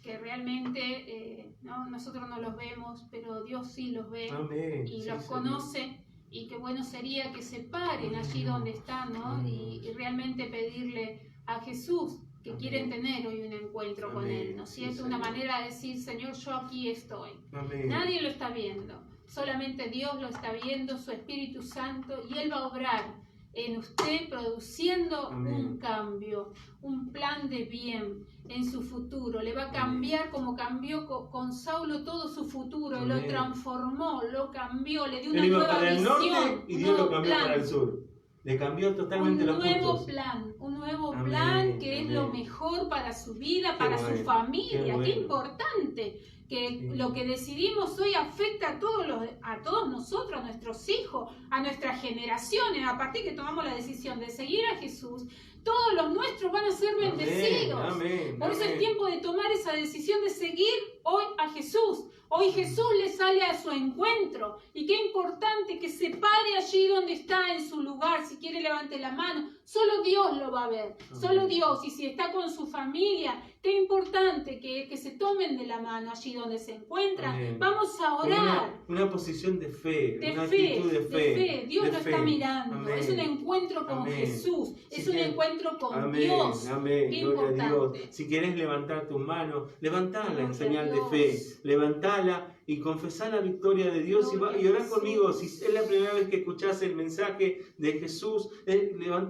Speaker 3: que realmente ¿no? Nosotros no los vemos, pero Dios sí los ve
Speaker 2: Amén.
Speaker 3: y
Speaker 2: Sí,
Speaker 3: los
Speaker 2: Señor.
Speaker 3: conoce. Y qué bueno sería que se paren allí donde están, ¿no? Y realmente pedirle a Jesús que
Speaker 2: Amén.
Speaker 3: quieren tener hoy un encuentro con
Speaker 2: Amén.
Speaker 3: Él, ¿no es
Speaker 2: Sí,
Speaker 3: cierto? Una
Speaker 2: Señor.
Speaker 3: manera de decir, Señor, yo aquí estoy.
Speaker 2: Amén.
Speaker 3: Nadie lo está viendo, solamente Dios lo está viendo, su Espíritu Santo, y Él va a obrar en usted produciendo
Speaker 2: Amén.
Speaker 3: un cambio, un plan de bien en su futuro. Le va a cambiar como cambió con Saulo todo su futuro,
Speaker 2: Amén.
Speaker 3: lo transformó, lo cambió, le dio una
Speaker 2: Él iba
Speaker 3: nueva
Speaker 2: para el
Speaker 3: visión,
Speaker 2: norte y
Speaker 3: un
Speaker 2: Dios lo
Speaker 3: nuevo
Speaker 2: cambió
Speaker 3: plan.
Speaker 2: para el sur. Le cambió totalmente los puntos.
Speaker 3: Un nuevo
Speaker 2: Amén,
Speaker 3: plan que es lo
Speaker 2: amén.
Speaker 3: mejor para su vida,
Speaker 2: Qué
Speaker 3: para
Speaker 2: bueno,
Speaker 3: su familia.
Speaker 2: qué
Speaker 3: Qué
Speaker 2: bueno.
Speaker 3: importante que
Speaker 2: Sí.
Speaker 3: lo que decidimos hoy afecta a todos nosotros, a nuestros hijos, a nuestras generaciones. A partir que tomamos la decisión de seguir a Jesús, todos los nuestros van a ser bendecidos.
Speaker 2: Amén,
Speaker 3: Por eso
Speaker 2: amén.
Speaker 3: es tiempo de tomar esa decisión de seguir hoy a Jesús. Hoy Jesús le sale a su encuentro. Y qué importante que se pare allí donde está, en su lugar. Si quiere, levante la mano. Solo Dios lo va a ver. Solo Dios. Y si está con su familia, qué importante que se tomen de la mano allí donde se encuentran.
Speaker 2: Amén.
Speaker 3: Vamos a
Speaker 2: Como
Speaker 3: orar.
Speaker 2: una posición de fe,
Speaker 3: De
Speaker 2: una
Speaker 3: fe,
Speaker 2: actitud de fe.
Speaker 3: Dios
Speaker 2: de
Speaker 3: lo
Speaker 2: fe.
Speaker 3: está mirando.
Speaker 2: Amén.
Speaker 3: Es un encuentro con
Speaker 2: Amén.
Speaker 3: Jesús.
Speaker 2: Si
Speaker 3: Es un
Speaker 2: quieres-
Speaker 3: encuentro con
Speaker 2: Amén,
Speaker 3: Dios.
Speaker 2: amén,
Speaker 3: Qué
Speaker 2: gloria a Dios.
Speaker 3: importante.
Speaker 2: Si quieres levantar tus manos, levantala en
Speaker 3: Gloria
Speaker 2: señal
Speaker 3: a
Speaker 2: de
Speaker 3: Dios.
Speaker 2: fe, levantala y confesá la victoria de Dios y orá conmigo. Si es la primera vez que escuchás el mensaje de Jesús,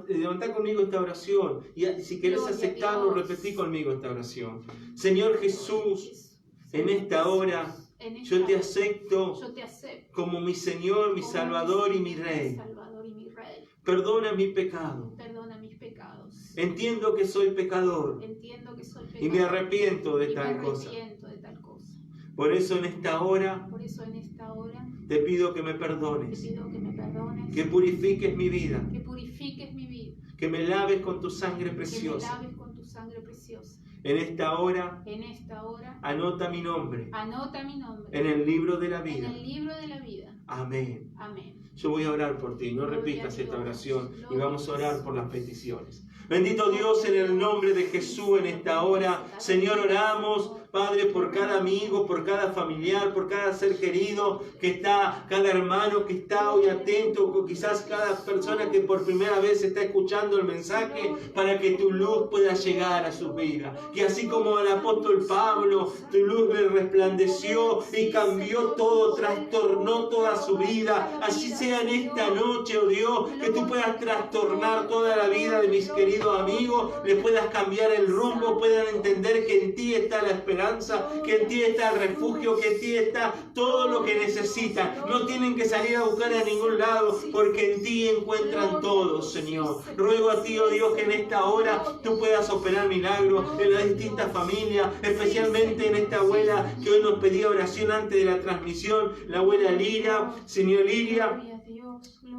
Speaker 2: levantá conmigo esta oración y si querés
Speaker 3: Gloria a
Speaker 2: aceptarlo,
Speaker 3: Dios.
Speaker 2: repetí conmigo esta oración. Señor Jesús, en esta hora
Speaker 3: En esta
Speaker 2: yo te
Speaker 3: hora,
Speaker 2: acepto
Speaker 3: yo te acepto
Speaker 2: como mi Señor, mi
Speaker 3: como
Speaker 2: Salvador y mi
Speaker 3: Mi
Speaker 2: Rey.
Speaker 3: Salvador y mi Rey.
Speaker 2: Perdona mi pecado.
Speaker 3: Perdona mis pecados.
Speaker 2: Entiendo que soy pecador
Speaker 3: Entiendo que soy
Speaker 2: y
Speaker 3: pecador.
Speaker 2: me arrepiento de
Speaker 3: y me
Speaker 2: tal cosa.
Speaker 3: arrepiento de tal cosa.
Speaker 2: Por eso en esta hora
Speaker 3: Por eso en esta hora
Speaker 2: te pido que me
Speaker 3: te
Speaker 2: perdones,
Speaker 3: pido que me perdones,
Speaker 2: que purifiques mi vida,
Speaker 3: que purifiques mi vida,
Speaker 2: que me laves con tu sangre
Speaker 3: que me
Speaker 2: preciosa.
Speaker 3: laves con tu sangre preciosa.
Speaker 2: En esta hora
Speaker 3: En esta hora
Speaker 2: anota mi nombre
Speaker 3: anota mi nombre
Speaker 2: en el libro de la
Speaker 3: en
Speaker 2: vida.
Speaker 3: el libro de la vida.
Speaker 2: Amén.
Speaker 3: Amén.
Speaker 2: Yo voy a orar por ti, no
Speaker 3: Gloria
Speaker 2: repitas
Speaker 3: a
Speaker 2: esta
Speaker 3: Dios.
Speaker 2: oración y
Speaker 3: Gloria
Speaker 2: vamos a
Speaker 3: a
Speaker 2: orar
Speaker 3: Dios.
Speaker 2: por las peticiones. Bendito Dios, en el nombre de Jesús en esta hora, Señor, oramos, Padre, por cada amigo, por cada familiar, por cada ser querido que está, cada hermano que está hoy atento, o quizás cada persona que por primera vez está escuchando el mensaje, para que tu luz pueda llegar a su vida. Que así como al apóstol Pablo, tu luz le resplandeció y cambió todo, trastornó toda su vida. Así sea en esta noche, oh Dios, que tú puedas trastornar toda la vida de mis queridos amigos, le puedas cambiar el rumbo, puedan entender que en ti está la esperanza, que en ti está el refugio, que en ti está todo lo que necesitan. No tienen que salir a buscar a ningún lado, porque en ti encuentran todo, Señor. Ruego a ti, oh Dios, que en esta hora tú puedas operar milagros en las distintas familias, especialmente en esta abuela que hoy nos pedía oración antes de la transmisión, la abuela Liria. Señor Liria,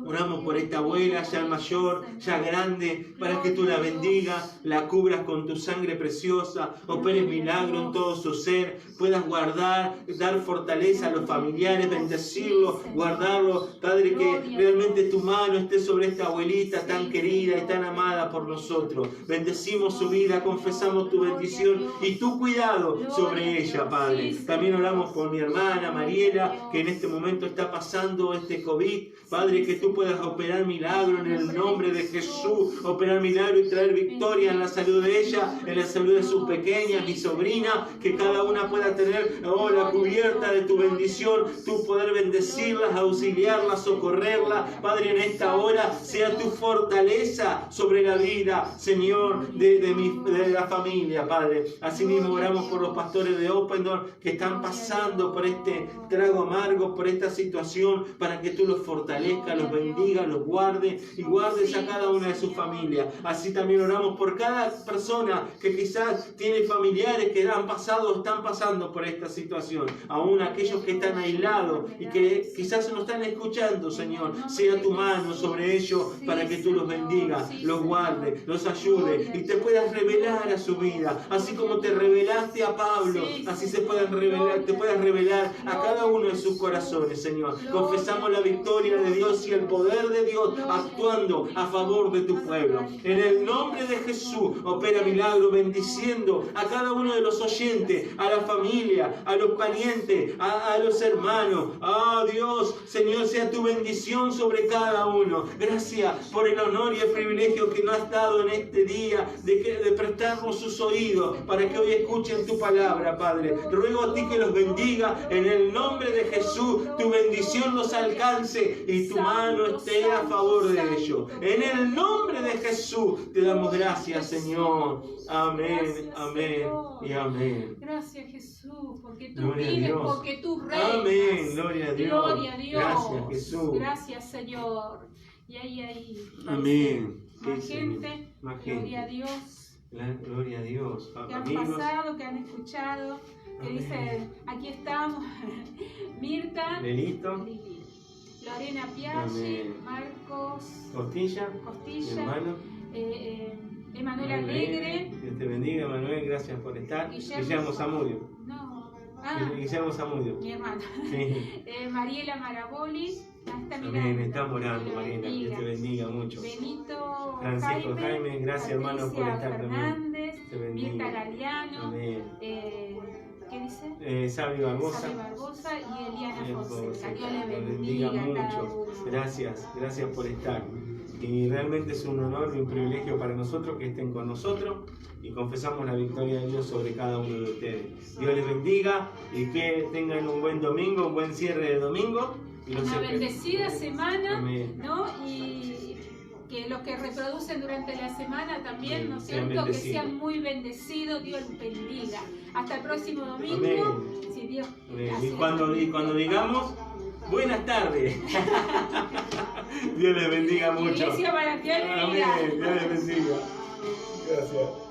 Speaker 2: oramos por esta abuela ya mayor, ya grande, para que tú la bendigas, la cubras con tu sangre preciosa, operes milagro en todo su ser, puedas guardar, dar fortaleza a los familiares, bendecirlos, guardarlos. Padre, que realmente tu mano esté sobre esta abuelita tan querida y tan amada por nosotros. Bendecimos su vida, confesamos tu bendición y tu cuidado sobre ella, Padre. También oramos por mi hermana Mariela, que en este momento está pasando este COVID. Padre, que tú puedas operar milagro en el nombre de Jesús, operar milagro y traer victoria en la salud de ella, en la salud de sus pequeñas, mi sobrina, que cada una pueda tener la cubierta de tu bendición, tú poder bendecirlas, auxiliarlas, socorrerlas. Padre, en esta hora sea tu fortaleza sobre la vida, Señor, de la familia, Padre. Asimismo oramos por los pastores de Open Door que están pasando por este trago amargo, por esta situación, para que tú los fortalezcas, los bendiga, los guarde y guardes a cada una de sus familias. Así también oramos por cada persona que quizás tiene familiares que han pasado o están pasando por esta situación. Aún aquellos que están aislados y que quizás no están escuchando, Señor, sea tu mano sobre ellos para que tú los bendigas, los guardes, los ayude y te puedas revelar a su vida. Así como te revelaste a Pablo, así te puedas revelar a cada uno de sus corazones, Señor. Confesamos la victoria de Dios y el poder de Dios actuando a favor de tu pueblo. En el nombre de Jesús, opera milagro, bendiciendo a cada uno de los oyentes, a la familia, a los parientes, a los hermanos. Dios, Señor, sea tu bendición sobre cada uno. Gracias por el honor y el privilegio que nos has dado en este día de prestarnos sus oídos para que hoy escuchen tu palabra, Padre. Ruego a ti que los bendiga en el nombre de Jesús. Tu bendición los alcance y tu mano esté a favor de ellos. En el nombre de Jesús te damos gracias, Señor. Amén, amén y amén.
Speaker 3: Gracias, Jesús, porque tú
Speaker 2: Gloria a
Speaker 3: vives,
Speaker 2: Dios.
Speaker 3: porque tú reinas.
Speaker 2: Amén, gloria a Dios.
Speaker 3: Gloria a Dios.
Speaker 2: Gracias, Jesús.
Speaker 3: Gracias, Señor. Y ahí.
Speaker 2: Amén.
Speaker 3: Más
Speaker 2: Sí,
Speaker 3: gente.
Speaker 2: Señor. Más
Speaker 3: Gloria a
Speaker 2: gente.
Speaker 3: Dios.
Speaker 2: Gloria a Dios.
Speaker 3: Que han
Speaker 2: Amigos.
Speaker 3: pasado, que han escuchado, que
Speaker 2: Amén.
Speaker 3: dicen, aquí estamos. Mirta.
Speaker 2: Lelito.
Speaker 3: Lili, Lorena Piaggi,
Speaker 2: Amén.
Speaker 3: Marcos
Speaker 2: Costilla. Mi
Speaker 3: Costilla,
Speaker 2: hermano.
Speaker 3: Emanuel Alegre.
Speaker 2: Dios te bendiga, Manuel. Gracias por estar. Guillermo Zamudio.
Speaker 3: No.
Speaker 2: Guillermo Zamudio.
Speaker 3: Mi hermana.
Speaker 2: Sí.
Speaker 3: Mariela Maraboli. Está
Speaker 2: Amén.
Speaker 3: mirando.
Speaker 2: Estamos orando,
Speaker 3: Dios
Speaker 2: Mariela.
Speaker 3: bendiga.
Speaker 2: Dios te bendiga mucho.
Speaker 3: Benito
Speaker 2: Francisco Jaime, gracias, hermano, por estar también.
Speaker 3: Fernández,
Speaker 2: Te bendiga.
Speaker 3: Mirta Galeano.
Speaker 2: Amén.
Speaker 3: ¿Qué dice?
Speaker 2: Sabio Barbosa.
Speaker 3: Sabi Barbosa y Eliana
Speaker 2: Bien,
Speaker 3: Fonseca. Dios
Speaker 2: Dios
Speaker 3: le
Speaker 2: les
Speaker 3: bendiga a cada
Speaker 2: mucho.
Speaker 3: uno.
Speaker 2: Gracias por estar. Y realmente es un honor y un privilegio para nosotros que estén con nosotros y confesamos la victoria de Dios sobre cada uno de ustedes. Dios les bendiga y que tengan un buen domingo, un buen cierre de domingo. Y
Speaker 3: Una bendecida semana,
Speaker 2: Amén.
Speaker 3: ¿no? Y que los que reproducen durante la semana también, ¿no es
Speaker 2: Sean
Speaker 3: cierto? Que
Speaker 2: bendecidos.
Speaker 3: sean muy bendecidos, Dios los bendiga. Hasta el próximo domingo.
Speaker 2: Amén.
Speaker 3: Si Dios
Speaker 2: Amén.
Speaker 3: así
Speaker 2: Y cuando digamos, buenas tardes. Dios les bendiga mucho.
Speaker 3: Iglesia para ti,
Speaker 2: Amén. Dios les bendiga. Gracias.